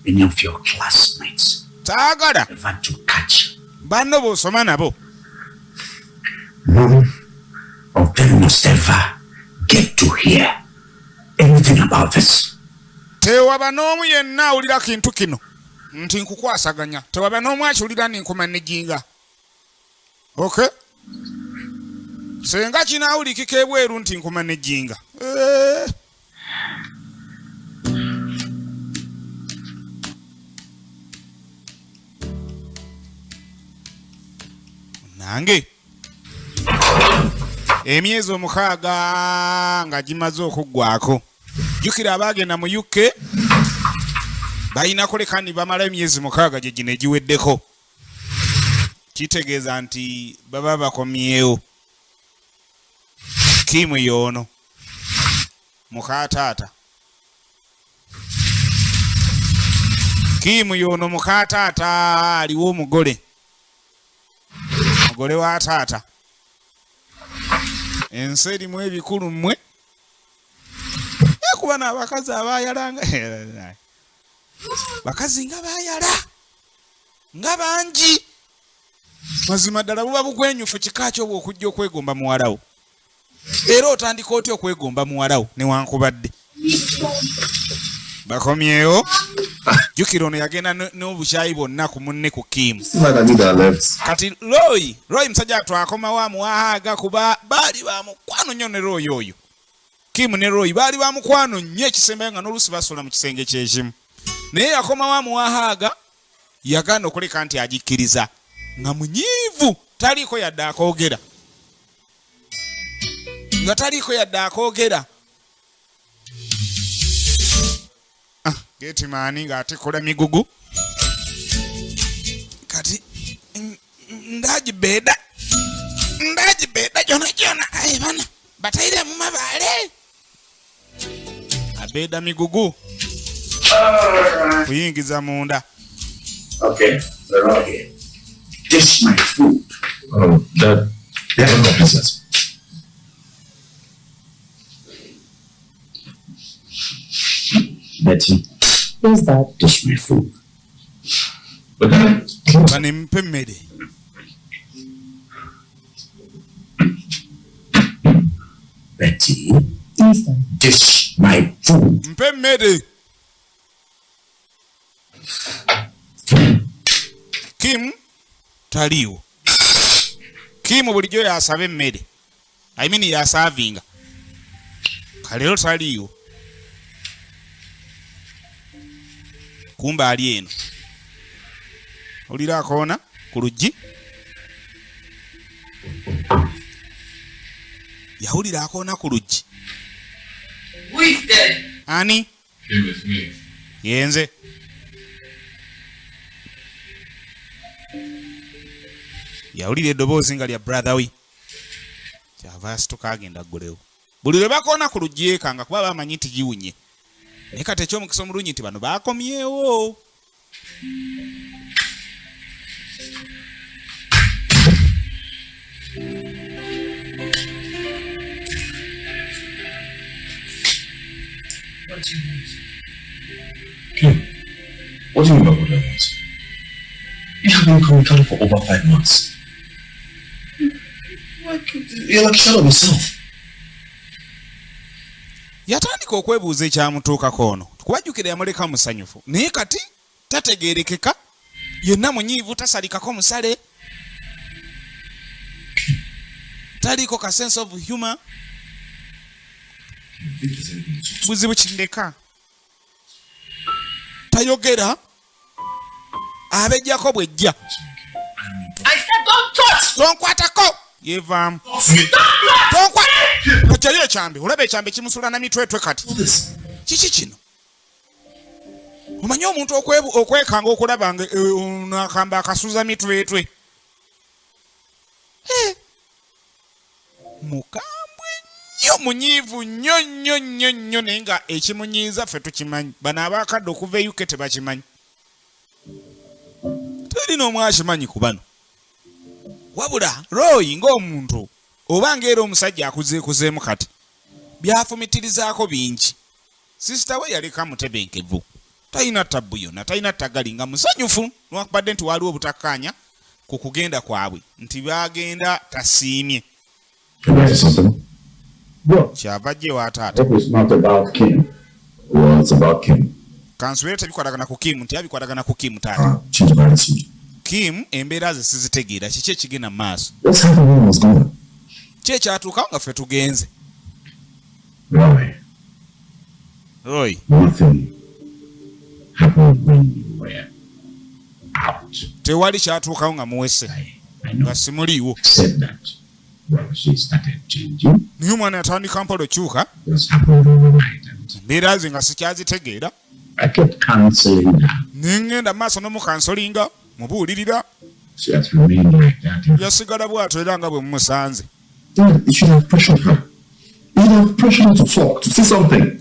any of your classmates taagala ever to catch. Banno b'osoma nabo. None of them must ever get to hear anything about this. Tewaba n'omu yenna awulira kintu kino nti nkukwasaganya. Tewaba n'omu akiwulira ni nkumanijinga. Okay? Senga kinaawulikika ebweru nti nkumanijinga. Nange emyezi 6 nga gimaze okuggwako. Jukira abagenda mu UK bayina koleka ni bamala emyezi 6 gye gine giweddeko. Kitegeeza nti baba bakomyewo. Kimu yono mukataata. Kimu yono mukataata aliwo omugole. Mugole wa taata. Ensi erimu ebikulu mmwe. Kuba n'abakazi abayalanga. Bakazi nga bayala. Nga bangi. Mazima ddala buba bugwenyufu kika kyo bw'okujja okwegomba muwalawo. Era otandika otya okwegomba muwalawo newankubadde. Bakomyewo. Jukira ono yagenda n'obukyayi bonna ku munne ku Kimu. Kati Roy musajja twakomawo amuwaaga kuba baali bamukwano nnyo ne Roy oyo. Kimu ne Roy baali bamukwano nnyo ekisembe nga n'olusi basola mu kisenge kyekimu. Naye yakomawo amuwaaga yagaana okuleka nti agikkiriza nga munyiivu taliiko yadde akoogera. Nga taliiko yadde akoogera. Geti maani ng'atikula migugu. Kati ndagibeda jona aye bana bataire mu mabaale. Abeda migugu. Kuyingiza munda. Okay, they're all here. Dish my food. Oh, Dad. Yeah, no, princess. Betty. Who's that? Dish my food. But Dad. Banimpe mmere. Betty. Who's that? Dish my food. Mpe mmere. Kim taliwo. Kim bulijjo yasaba emmere. I mean yasavinga. Kalero taliwo. Kumba ali eno. Olira akoona ku luggi. Yahulira akoona ku luggi. Who is there? Ani? Him with me. Yenze. Yahulira eddoboozi nga lya brother we. Kyava asituka agenda aggulewo. Buli lwe bakoona ku luggi ekanga kuba bamanyi nti giwunye. Naye kati ekyomukisa omulungi nti bano baakomyewo. What do you want? What do you mean by what I want? You have been coming for over 5 months. You're like a shadow of yourself. Yatandika okwebuuza ekyamutuukako ono kubajjukira yamuleka musanyufu naye kati tategeerekeka yenna munyiivu tasalikako musale taliko ka sense of humor buzibu kindeka tayogera abejjako bwejja tonkwatako yevaamu okyayo ekyambe olaba ekyambe kimusula na mitwetwe kati kiki kino omanyi omuntu okwekanga okulaba nga nakamba akasuza mitwetwe mukambwe nnyo munyiivu nnyo naye nga ekimunyiiza ffe tukimanyi bano abakadde okuva e UK tebakimanyi teri n'omu akimanyi ku bano wabula Roy ng'omuntu oba ng'era omusajja akuzeekuzeemu kati byafumitirizaako bingi sisita we yaleka mutebenkevu talina tabbu yonna talina ttagali nga musanyufu nwakubadde nti waliwo obutakkaanya ku kugenda kwabwe nti bagenda tasiimye kyava jje wataata kansubire tebikwatagana ku Kim nti abikwatagana ku Kim taata Kim embeera ze sizitegeera kiki ekigenda mu maaso ki ekyatuukawo nga ffe tugenze Roy tewali kyatuukawo nga muwese nga simuliiwo naye omwana yatandika mpola okyuka embeera ze nga sikyazitegeera nengenda mu maaso n'omukansolinga mubuulirira yasigala bw'atyo era nga bwe mumusanze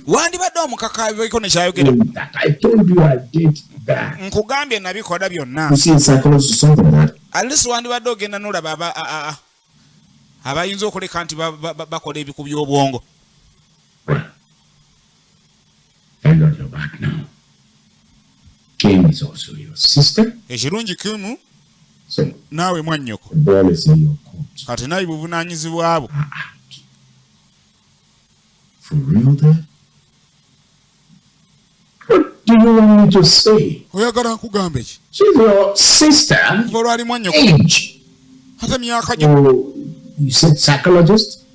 wandibadde omukakaabiko nekyayogera nkugambye nabikola byonna alisi wandibadde ogenda n'olaba abayinza okuleka nti bakola ebiku by'obwongo ekirungi Kim naawe mwannyoko kati naye buvunaanyizibwa bwo oyagala nkugamba eki olwali mwannyoko ate myaka gyo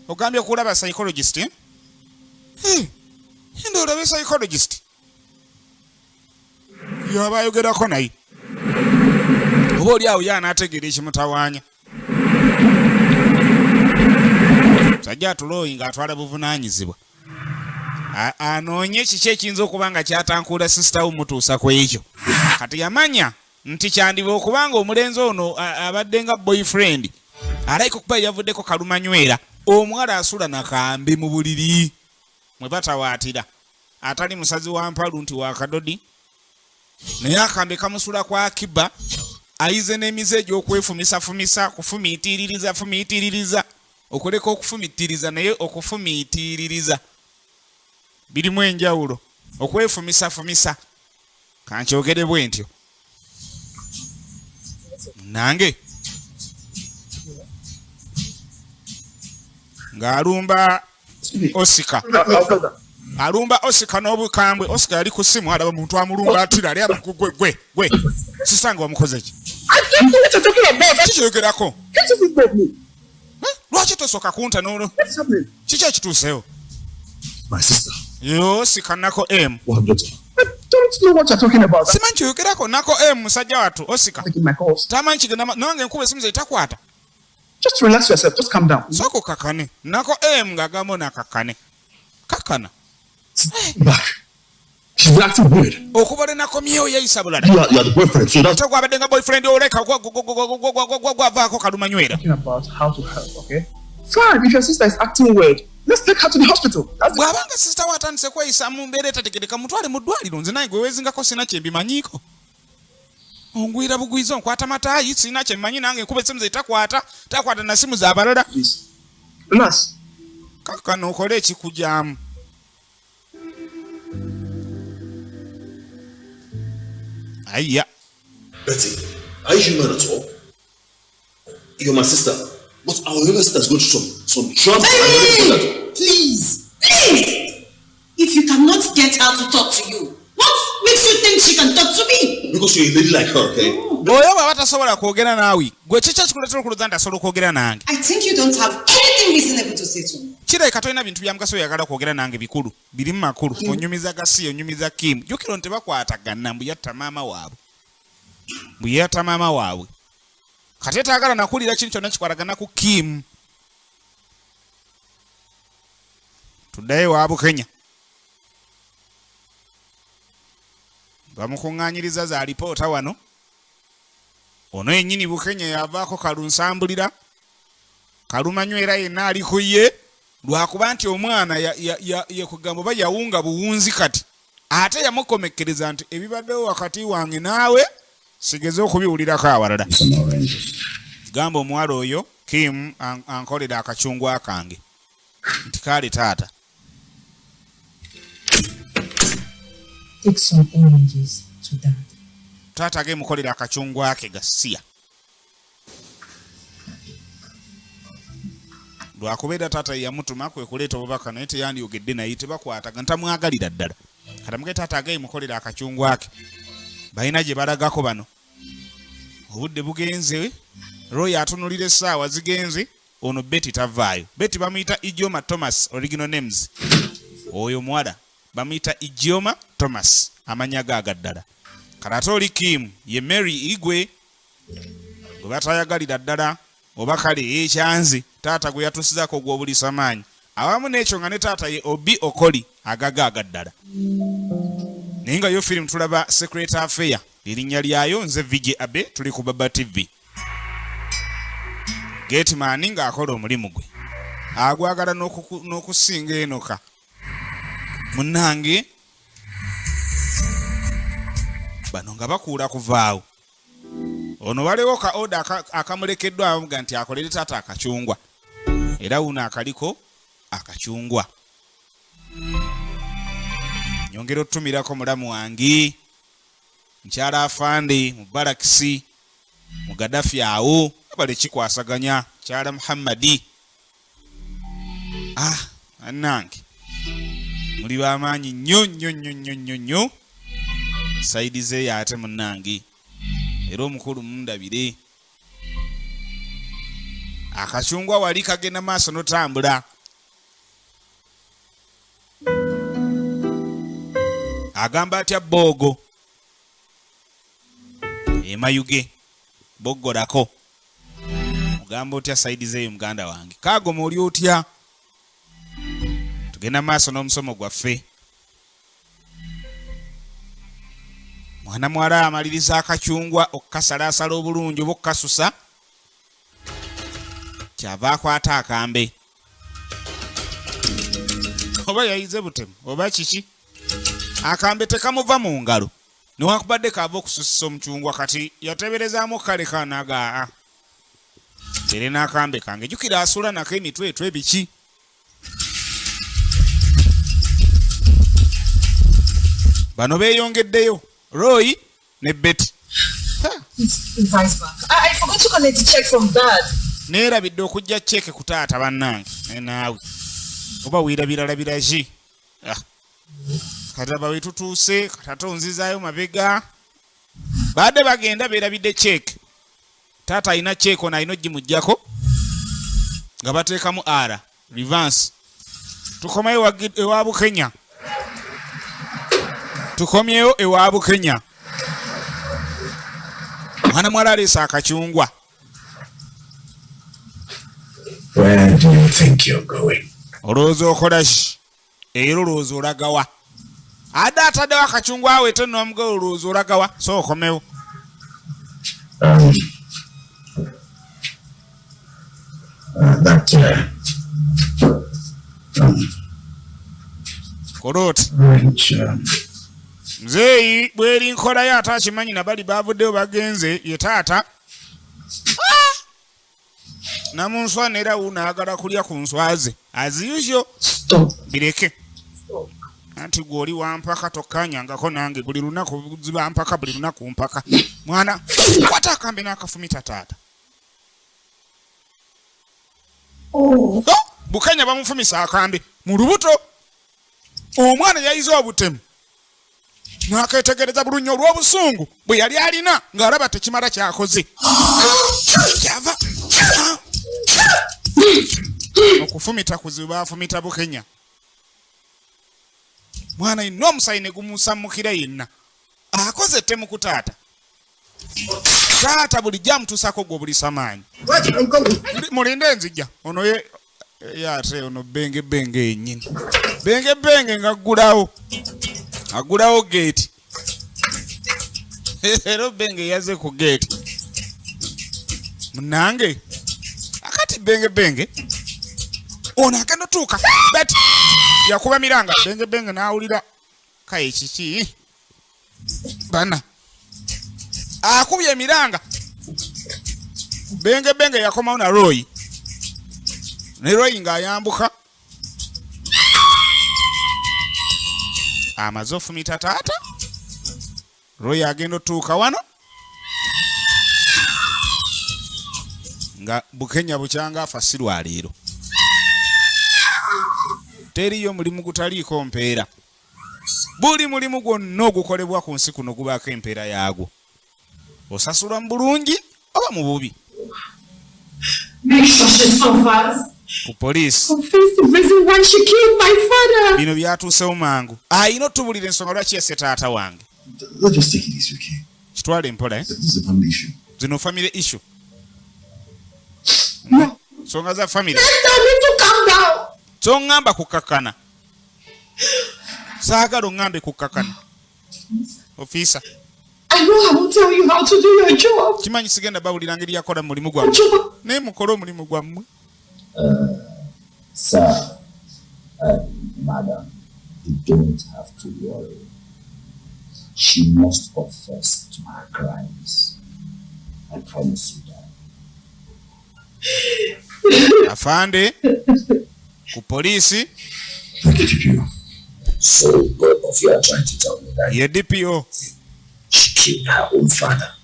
ogambye okulaba psychologist ende olabe psychologist yaba ayogerako naye oba oli awo ye anaategeera ekimutawaanya sajja atuloyi ng'atwala buvunaanyizibwa anoonye kiki ekiyinza okuba nga kyatankuula sisita wo mutuusa ku ekyo kati yamanya nti kyandiba okubanga omulenzi ono abadde nga boyfriend alayika okuba yavuddeko kalumanywera omuwala asula nakambe mu buliri mwe batawaatira atali musazi wa mpalu nti wakadodi naye akambe kamusula kwa Akiba ayize n'emize egy'okwefumisa kufumiitiririza okuleka okufumitiriza naye okufumiitiririza birimu enjawulo okwefumisa kankyogere bwe ntyo nange ng'alumba Osika n'obukambwe Osika yali ku simu alaba muntu amulumba atira ali gwe sisanga wamukoze ki kikyogerako lwaki tosooka kunta n'olwo kiki ekituusewo Osika nako M simanyi kyogerako nako M musajja wattu Osika tamanyi kigenda nange enkuba esimu ze takwata Just relax yourself. Just calm down. Soko kakane. Nako ngagamo na kakane. Kakana. Back. She's acting weird. Okubale nako myo yayisabula. You are the boyfriend, so that's why abadenga boyfriend oleka gwavako kalumanywera. Talking about how to help, okay? Fine, if your sister is acting weird, let's take her to the hospital. Bwabanga sister watandise kweyisa mu mbeera etategeereka mutwale mu ddwaliro nze naye gwe weezingako sina kyembimanyiko. Ongwira bugwiza nkwata matayi sina kyemmanyi nange enkuba esimu ze takwata na simu z'abalala. Relax. Kakano okole ekikujyamu. Aya. Betty, are you human at all? You're my sister. But our younger sister is going through some trouble. Hey! Please! If you cannot get her to talk to you, what makes you think she can talk to me? Because you're a lady like her, okay? I think you don't have anything reasonable to say to me. Kireka toyina bintu byamugaso yagala kwogera nange bikulu biri makulu onyumiza gasi onyumiza Kim jukiro ntebakwatagana mbu yatta maama waabwe kati taagala nakulira kintu kyonna kikwatagana ku Kim tuddaye wa Bukenya bamukuŋŋaanyiriza za alipoota wano ono yennyini Bukenya yavaako kalunsambulira kalumanywera yenna ali ku ye lwakuba nti omwana yekugamba oba yawunga buwunzi kati ate yamukomekkereza nti ebibaddewo wakati wange naawe sigeze okubiwulirako awalala gamba omuwala oyo Kim ankolera akacungwa kange nti kaali taata Take some oranges to that. Taata gemukolera akacungwa ke gasiya lwakubeera taata yamutuma kwe kuleeta obubaka naye teyandiyogedde naye tebakwataga ntamwagalira ddala katamuge taata agemukolera akacungwa ke balina gye balagako bano obudde bugenze Roy atunulira essaawa zigenze ono Betty tavaayo Betty bamuyita Ijeoma Thomas original names oyo muwala bamuyita Ijeoma Thomas amanya gaaga ddala kati oli Kim ye Mary Igwe gwe batayagalira ddala oba kale ekyanzi taata gwe yatusizaako gw'obulisa maanyi awamu n'ekyo nga ne taata ye Obi Okoli agagaaga ddala naye nga yo firimu tulaba Secret Affair erinnya lyayo nze VJ Abe tuli ku Baba TV Gateman ng'akola omulimu gwe agwagala n'okusinga enoka munnange bano nga bakuula kuvaawo ono waliwo ka oda akamulekeddwa amuga nti akolere taata akacungwa era uno akaliko akacungwa nyongera otutumirako mulamu wange nkyala afande mu barakisi mu Gaddafi awo abale kikwasaganya kyala Muhammadi annange muli bamaanyi nnyo saidi ze ate munnange era omukulu mundabire akacungwa wali kagenda maaso notambula agamba atya Bogo emayuge boggolako mugamba otya saidi zeyo muganda wange kagoma oli otya tugenda maaso n'omusomo gwaffe mwana mwala amaliriza akacungwa okukasalaasala obulungi oba okukasusa kyava akwata akambe oba yayize butemu oba kiki akambe tekamuva mu ngalo newakubadde kava okususisa omucungwa kati yateberezaamu kale kanaga tere n'akambe kange jukira asula nako emitwetwe biki bano beeyongeddeyo Roy ne Betty. I forgot to collect the check from Dad. Neerabidde okujja check ku taata bannange naawe oba wirabiralabira ki kataba wetutuuse katatonzizaayo mabega baadde bagenda beerabidde check taata alina check ono alina ogimuggyako nga bateekamu ara reverse tukomeyo ewa Bukenya tukomyeyo ewa Bukenya mwana mwala aleesa akacungwa. Where do you think you're going? Olowooza okola ki era olowooza olagawa adde ataddewo akacungwa awe ate n'omuga olowooza olagawa so okomewo kola oti nzeeyi bweri nkolayo ate akimanyi nabali bavuddeyo bagenze ye taata namunswa era unaagala kulya ku nswa ze aziyushyo bireke anti gwoli wampaka tokkanyangako nange buli lunaku ziba mpaka buli lunaku mpaka mwana kwata akambe n'akafumita taata Bukenya bamufumisa akambe mu lubuto omwana yayize obutemu n'aketegereza bulunyo olw'obusungu bwe yali alina ng'alaba tekimala kyakoze kyava okufumita kuzibu baafumita Bukenya mwana ino omusayi ne gumusamukira yenna akoze ettemu ku taata taata buli jamutuusako gwe buli samaanyi mulinde nzijja ono ye ate ono benge yennyini benge ng'aggulawo geeti ero benge yaze ku geeti munange akati benge ono agenda otuuka beti yakuba miranga benge n'awulira kaye kiki bana akubye emiranga benge yakomawo na Roy ne Roy ng'ayambuka amaze ofumita taata Roy agenda otuuka wano nga Bukenya bukyanga afa si lwaleero teriyo mulimu gutaliiko mpeera buli mulimu gwonna ogukolebwa ku nsi kuno gubaako empeera yaagwo osasula mu bulungi oba mu bubi ku poliisi bino byatuusewo mangu ayina otubulira ensonga lwaki yesse taata wange kitwale empola zino family issue nsonga za family Tongamba kukakana. Saagala ongambe kukakana. Officer. I know I won't tell you how to do your job. Kimanyi sigenda bawulira ngeri yakola mulimu gwammwe. Ne mukola omulimu gwammwe. Sir, madam, you don't have to worry. She must confess to her crimes. I promise you that. Afande. Ku police. So both of you are trying to tell me that DPO. She killed her own father.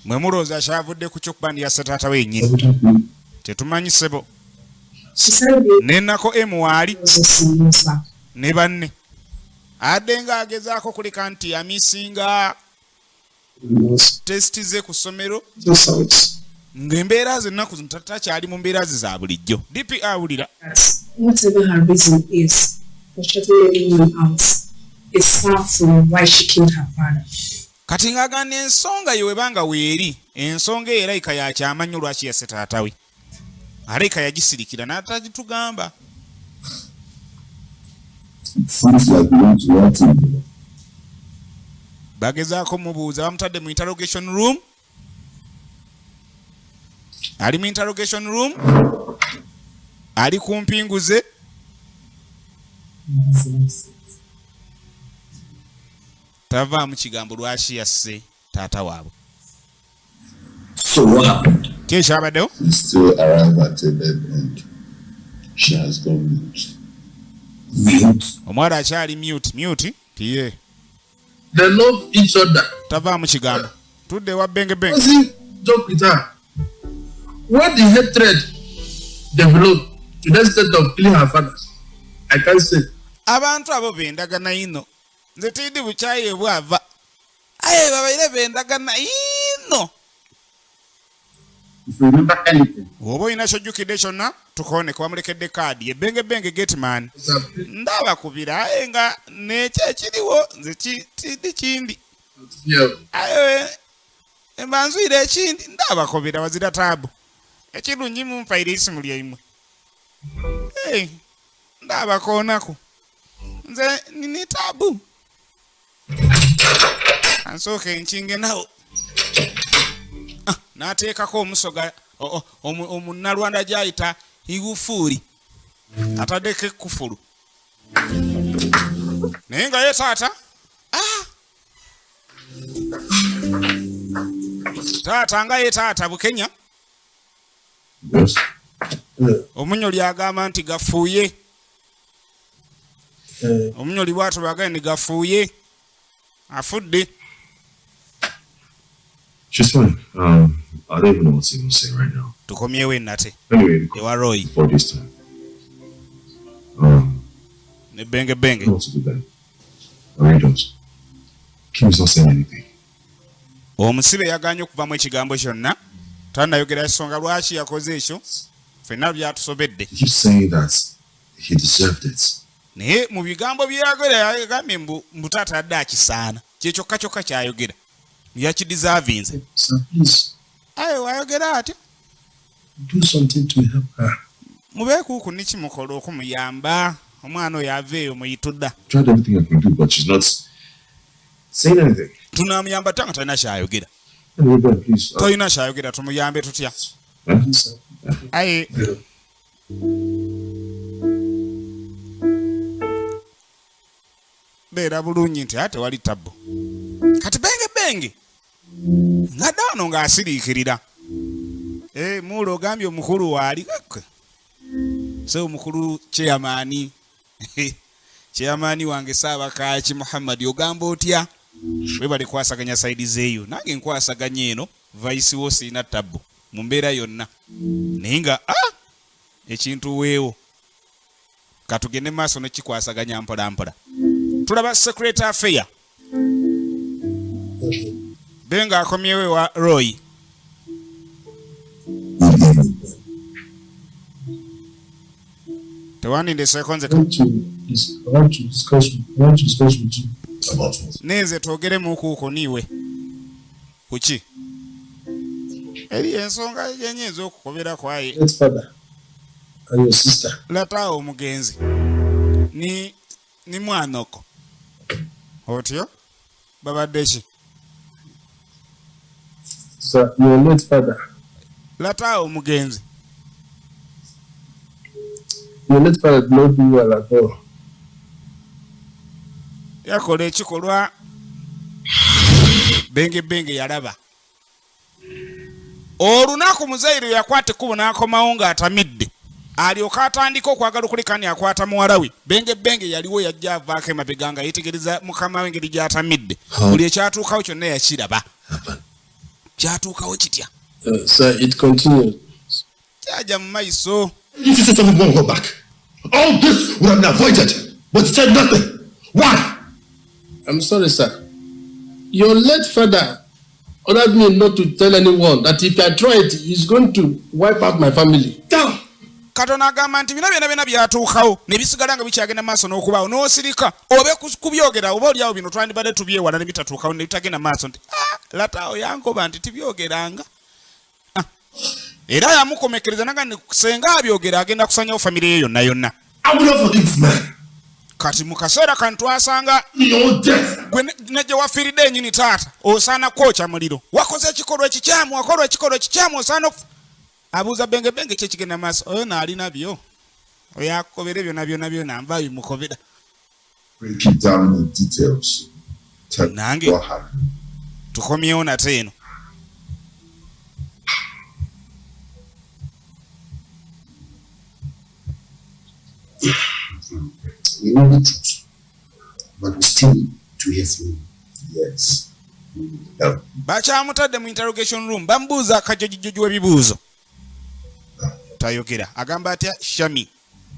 Mwe muloza shavudde ku kyokubandi ya taata we nnyini. Tetumanyi sebo. Nenako emwali. Ne banne. Adde nga agezaako kuleka nti amisinga testi ze ku ssomero. Ng'embeera z'ennaku zino takyali mu mbeera ze za bulijjo. DP awulira. Whatever her reason is, for shutting anyone out is far from why she killed her father. Kati ng'agamba ensonga ye webanga weeri, ensonga erayika ya kyamanyi lwaki yasse taata we. Aleka yagisirikira n'atagitugamba. Bagezaako mubuuza bamutadde mu interrogation room. Ali mu interrogation room. Ali ku mpinguze. Tava mu kigambo lwaki yasse taata waabwe. So what happened? Kesha abaddewo? She still arrived at a dead end. She has gone mute. Mute? Omwana akyali mute. Mute? Piye. They love each other. Tava mu kigambo. Tudde wa benge. What's he joke with her? What the hatred developed to the state of killing her father? I can't say. Abantu abo bendagana ino. Nze tiddi bukyayi bwava. Aye babaire bendagana ino. If you remember anything. Oba oyina kyojjukidde kyonna tukone kwamulekedde kaadi ebenge getman. Ndaba kubira aye nga nekyo ekiriwo nze tiddi kindi. Aye embanzwire ekindi ndaba kubira wazira taabu. Ekirungi mumpaire isimu lyaimwe. Ndaba koonako. Nze nini taabu. Ansooke nkinge nawo. N'ateekako omusoga omunnalwanda gy'ayita igufuuli. Ataddeko ekkufulu. Naye nga ye taata. Taata nga ye taata Bukenya. Yes. Omunyo lyagamba nti gafuuye. Omunyoli bwatu bagaye ne gafuuye. Afudde. She's fine. I don't even know what to even say right now. Tukomyewo ennate. Anyway, Ewa Roy. for this time. Ne benge. I know what to do then. I really don't. Kim's not saying anything. Omusibe yaganye okuvamu ekigambo kyonna. Tannayogera ensonga lwaki yakoze ekyo. Ffenna byatusobedde. He keeps saying that he deserved it. Naye mu bigambo byayogera yagambye mbu taata adde akisaana. Kyekyo kyokka kyayogera. Yakideservinze. Sir, please. Aye wayogera atyo. Do something to help her. Mubeekuuku nikimukola okumuyamba. Omwana oyo aveeyo muyitudda. Tried everything I can do, but she's not saying anything. Tunaamuyamba tanga talina kyayogera. Anyway, Ben, please. Tolina kyayogera tumuyambe tutya. Aye. Beera bulungi nti ate wali tabbo. Kati benge. Nga daano ng'asiriikirira. Mulo ogambye omukulu waali. So omukulu chairman. Chairman wange Ssaabakaaki Muhammad ogamba otya? We bali kwasaganya side zeeyo. Nange nkwasaganya eno vice wo sina tabbo. Mu mbeera yonna. Naye nga ekintu weewo. Katugende maaso nekikwasaganya mpola. Tulaba secretary affair. Benga akomyewe wa Roy. Tewandinde seconds. I want to discuss with you. About what? Neze twogere mukuuko niwe. Kuki? Eri ensonga yenyeeza okukobera kwaye. Let's father and your sister. Lataawo omugenzi. Ni mwanoko. Otyo? Babadde ki? Sir, your late father. Lataawo omugenzi. Your late father did not do well at all. Yakola ekikolwa benge yalaba. Olunaku muzaire yakwata ekkubo n'akomawo ng'atamidde. Alyoka atandika okwagala okulikani akwata muwala we. Benge yaliwo yajja avaako emabega nga yeetegereza mukama we engeri gy'atamidde. Buli ekyatuukawo kyonna yakiraba. Kyatuukawo kitya? Sir, it continued. Kyajja mu maiso. If you said something won't go back, all this would have been avoided, but said nothing. Why? I'm sorry, sir. Your late father ordered me not to tell anyone that if I try it, he's going to wipe out my family. Down. Katonda agamba nti bino byonna byatuukawo ne bisigala nga bikyagenda maaso n'okubaawo n'osirika obe kubyogera oba olyawo bino twandibadde tubyewala ne bitatuukawo ne bitagenda maaso nti lataawo yankoba nti tibyogeranga. Era yamukomekereza naga ne senga abyogera agenda kusanyawo famire ye yonna. I will not forgive this man. Kati mu kaseera kano twasanga gwe ne gye wafiiridde ennyini taata osaana kwokya muliro. Wakoze ekikolwa ekikyamu osaana abuuza benge kyekigenda maaso oyo n'alina byo oyo akobera byonna nva bimukobera. Break it down in details. Tell me Nange what happened. tukomyewo nate eno. We know the truth, but we still need to hear from you. Yes. Bakyamutadde mu interrogation room bamubuuza akajojijjoji w'ebibuuzo. Tayogera. Agamba atya Shami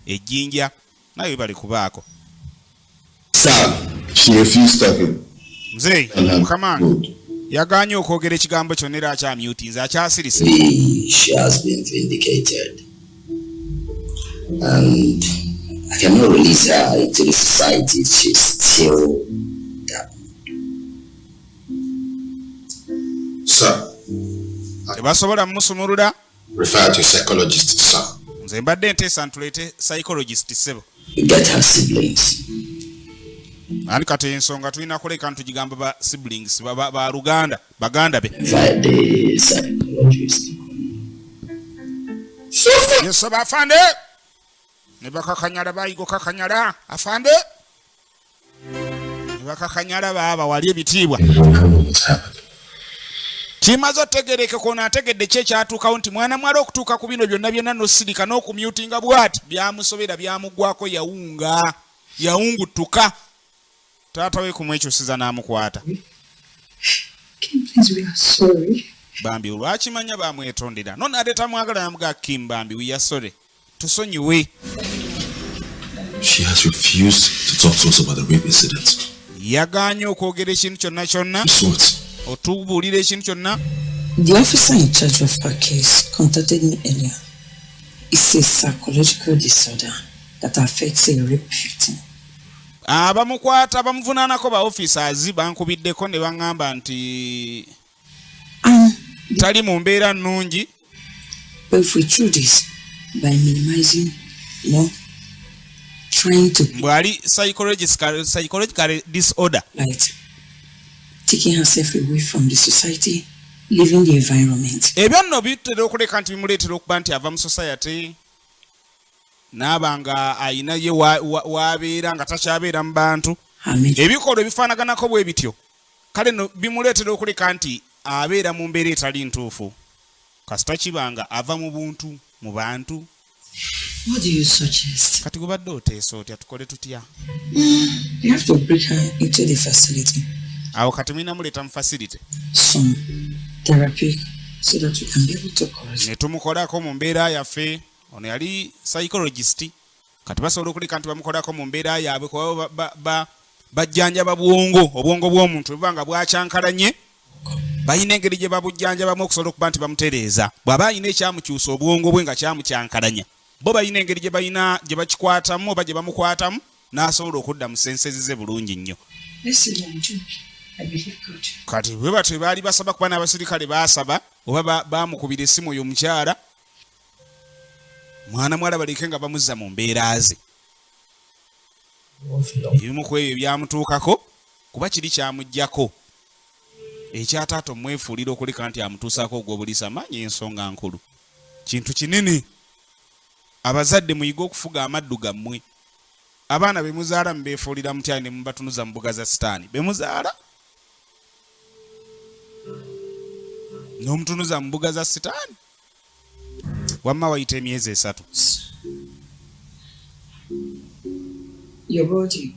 ejjinja naye bali kubaako. Sir, she refused talking. Mzee, mukamange yaganye okwogera ekigambo kyonna era akyamyutinze akyasirise. She has been vindicated. And I cannot release her into the society. She's still down. Sir, Tebasobola musumulula. refer to a psychologist, sir. Nze mbadde nteesa ntulete psychologist ssebo. Get her siblings. Ani kati ensonga tulina kuleka ntugigamba ba siblings ba Luganda baganda be. Invite the psychologist. Yes, afande. Ne bakakanyala bayigo kakanyala afande. Ne bakakanyala baba wali ebitiibwa. Kimaze otegereke kono ategedde kye kyatuukawo nti mwana mwala okutuuka ku bino byonna no sirika n'okumyutinga bwati byamusobera byamugwako yawunga. Yawungutuka. Taata we kumwekyusiza n'amukwata. Kim, please, we are sorry. Bambi olwakimanya bamwetondera. Nona ate tamwagala yamuga Kim Bambi, we are sorry. Tusonyiwe. She has refused to talk to us about the rape incident. Yaganye okwogera ekintu kyonna kyonna. Otubuulira ekintu kyonna. The officer in charge of her case contacted me earlier. It's a psychological disorder that affects a rape victim. Abamukwata bamuvunaanako ba officers bankubiddeko ne baŋŋamba nti tali mu mbeera nnungi. But if we do this by minimizing, trying to bwali psychological disorder, right, taking herself away from the society, leaving the environment. Ebyo nno bitera okuleka nti bimuleetera okuba nti ava mu society n'abanga ayina ye w'abeera nga takyabeera mu bantu. Ebikolwa ebifaanaganako bwe bityo kale no bimuleetera okuleka nti abeera mu mbeera etali ntuufu kasita kibanga ava mu buntu mu bantu. What do you suggest? Kati gubadde oteesa otya tukole tutya? You have to bring her into the facility. Awo kati mwina muleeta mu facility. Some therapy so that we can be able to correct. Ne tumukolako mu mbeera yaffe. Ono yali psychologist. Kati basobola okuleka nti bamukolako mu mbeera yaabwe kuba bajjanjaba obwongo bw'omuntu bwanga bwakyankalanye. Bayina engeri gye babujjanjabamu okusobola okuba nti bamutereeza. Bw'aba ayina ekyamukyusa obwongo bwe nga kyamukyankalanya. Bo bayina engeri gye bayina gye bakikwatamu oba gye bamukwatamu n'asobola okudda mu sensezi ze bulungi nnyo. Kati bwe batyo baali basaba kuba n'abasirikale baasaba oba baamukubira essimu oyo omukyala. Mwana mwala baleke nga bamuzza mu mbeera ze. Ebimu ku ebyo byamutuukako kuba kiri kyamuggyako. Ekyataata omwefuulira okuleka nti amutuusaako ogw'obulisa manyi ensonga nkulu. Kintu kinene. Abazadde muyiga okufuga amaddu gammwe. Abaana be muzaala mubeefuulira mutya ne mubatunuza mu mbuga za sitaani. Be muzaala n'omutunuza mu mbuga za sitaani. Wamma wayita emyezi 3. Your body,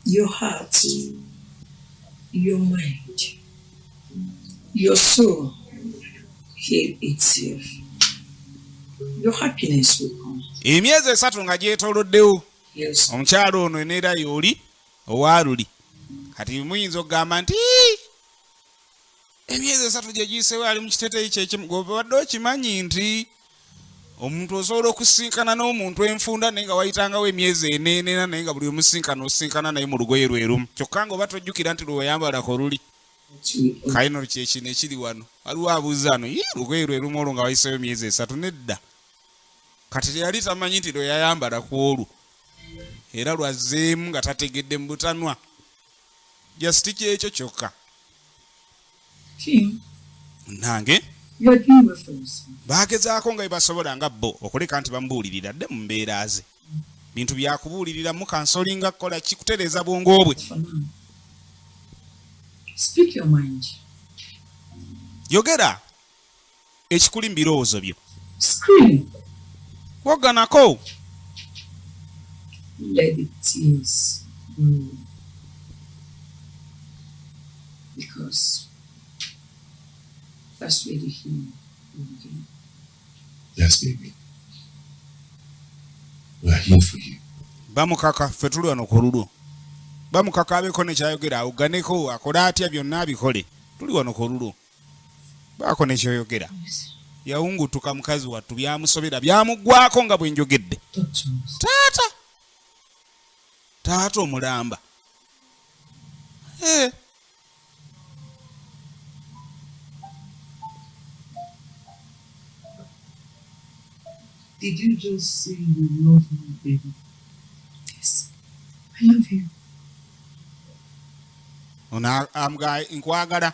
your heart, your mind, your soul heal itself. Your happiness will come. Emyezi 3 nga gyetooloddewo. Yes. Omukyalo ono neera yoli owaaluli. Kati muyinza okugamba nti emyezi 3 gye giyiseewo ali mu kiteeteeyi kyekimu. Gobadde okimanyi nti omuntu osobola okusinkana n'omuntu enfunda naye nga wayitangawo emyezi 4 naye nga buli omusinkana osinkana naye mu lugoye lwe lumu. Kyokka nga oba tojjukira nti lwe wayambalako luli. Kayino kyekino ekiri wano. Waliwo abuuza ano lugoye lwe lumu olwo nga wayiseewo emyezi 3 nedda. Kati teyali tamanyi nti lwe yayambala ku olwo. Era lwazzeemu nga tategedde mu butanwa. Just kyekyo kyokka. Kim, nange you are doing well for yourself. Bagezaako nga basobola nga bo okuleka nti bamubuulirira dde mu mbeera ze. Bintu byakubuulirira mu kansolinga kukola kikutereeza bwongo bwe. Speak your mind. Yogera ekikuli mu birowoozo byo. Scream. Wogganako. Let the tears roll. Because that's where the healing will begin. Yes, baby. We are here for you. Bamukaka ffe tuli wano ku lulwo. Bamukaka abeeko ne kyayogera awuganeko akole atya byonna abikole. Tuli wano ku lulwo. Baako ne kyoyogera. Yawungutuka mukazi wattu byamusobera byamuggwako nga bwe njogedde. Taata omulamba. Did you just say you love me, baby? Yes, I love you. Ona amga nkwagala.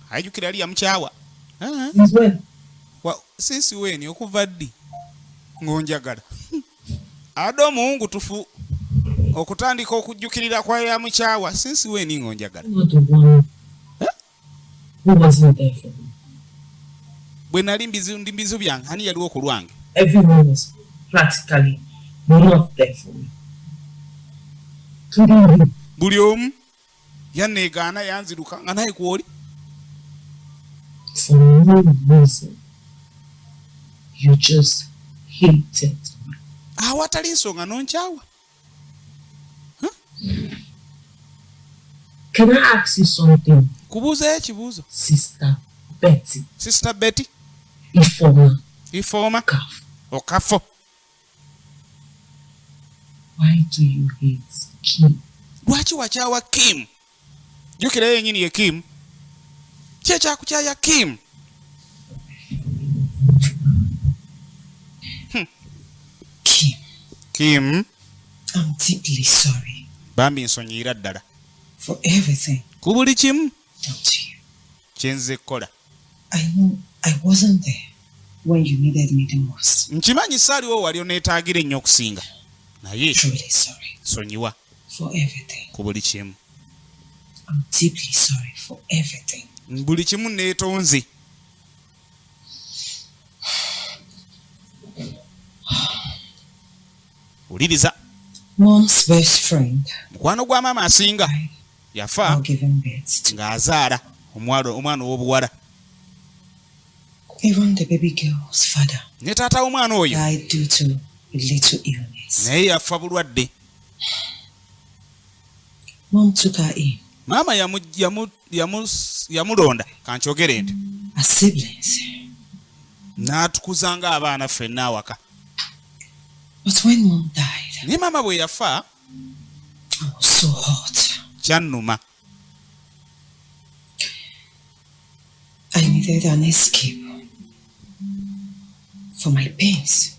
Ajukira ali amukyawa. Since when? Since when? Okuva ddi ngonjagala. Ado Mungu tufu okutandika okujjukirira kwa ya mukyawa. Since when ngonjagala? Not the one who wasn't there for me. Bwe nali mbizu byange ani yaliwo ku lwange? Everyone was practically not there for me. including you. Buli omu yanneegaana yanziruka nga naye kwoli. For no reason. You just hated me. Awatali nsonga nonkyawa. Can I ask you something? Kubuuza ekibuuzo. Sister Betty. Sister Betty. Informer. Okafo. Why do you hate Kim? Lwaki wakyawa Kim? Jukira yennyini ye Kim. Ki ekyakukyaya Kim? Kim. I'm deeply sorry. Bambi nsonyiira ddala. For everything. Ku buli kimu. Don't you? Kyenze kukola. I know I wasn't there when you needed me the most. Nkimanyi saaliwo wali oneetaagira ennyo okusinga. Naye Truly sorry. Sonyiwa. For everything. Ku buli kimu. I'm deeply sorry for everything. Buli kimu neetonze. Uliriza. Mom's best friend. Mukwano gwa maama asinga yafa ng'azaala omwana ow'obuwala. Even the baby girl's father. Ne taata w'omwana oyo died due to a little illness. naye yafa bulwadde. Mom took her in. Maama yamulonda kankyogere nti. As siblings. N'atukuza ng'abaana ffenna awaka. But when Mom died, ne maama bwe yafa, I was so hot. Kyannuma. I needed an escape for my pains.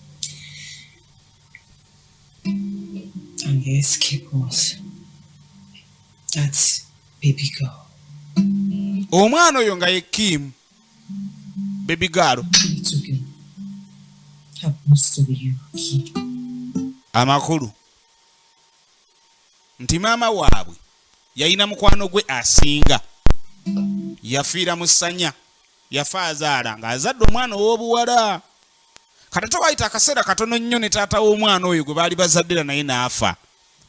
And the escape was that baby girl. Omwana oyo nga ye Kim, baby girl. Happens to be you, Kim. Amakulu nti maama waabwe yalina mukwano gwe asinga. Yafiira mu ssanya. Yafa azaala ng'azadde omwana ow'obuwala. Kati tewayita akaseera katono nnyo ne taata w'omwana oyo gwe baali bazaddera naye n'afa.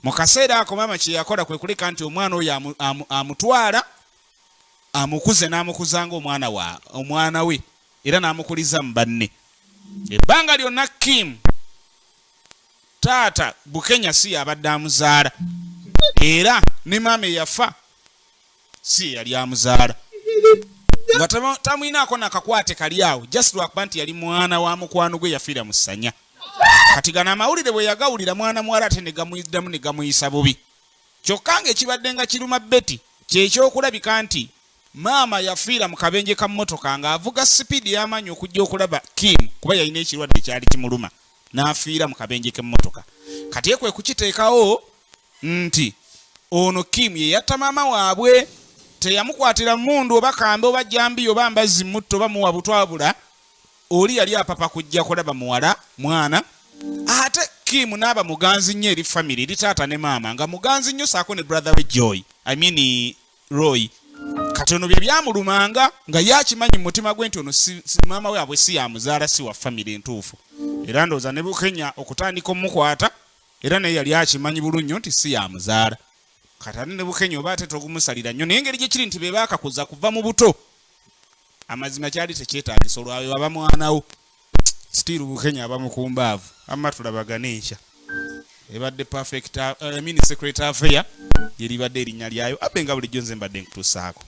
Mu kaseera ako maama kye yakola kwe kuleka nti omwana oyo amutwala amukuze n'amukuza ng'omwana we era n'amukuliza mu banne. Ebbanga lyonna Kim taata Bukenya si yabadde amuzaala era ne maama yafa si yali amuzaala. Nga tamwinaako nakakwate kali awo just lwakuba nti yali mwana wa mukwano gwe yafiira mu ssanya. Kati gano amawulire bwe yagawulira mwana muwala ate ne gamuyiddamu ne gamuyisa bubi. Kyokka ng'ekibadde nga kiruma Betty kyekyokulabika nti maama yafiira mu kabenje ka mmotoka ng'avuga sipiidi y'amaanyi okujja okulaba Kim kuba yalina ekirwadde kyali kimuluma n'afiira mu kabenje k'emmotoka. Kati kwe kukiteekawo nti ono Kim ye yatta maama waabwe. Teyamukwatira mundu oba kambe oba jambi oba mbazi mutto oba muwa butwabula. Oli yali apapa kujja kulaba mwana. Ate Kim n'aba muganzi nnyo eri family eri taata ne maama nga muganzi nnyo saako ne brother we Joy. Roy. Kati ono bye byamulumanga nga yakimanyi mu mutima gwe nti ono si maama we abwe si yamuzaala si wa family entuufu. Era ndowooza ne Bukenya okutandika omukwata era naye yali akimanyi bulungi nti si yamuzaala. Katani ne Bukenya oba ate togumusalira nnyo naye engeri gye kiri nti be baakakuza kuva mu buto. Amazima kyali tekyetaagisa olwawe aba mwanawo. Still Bukenya aba mukumbaavu. Amma tulabagana enkya. Ebadde perfect secret affair. Yeri badde erinnya lyayo. Abenga bulijjo nze mbadde nkutuusaako.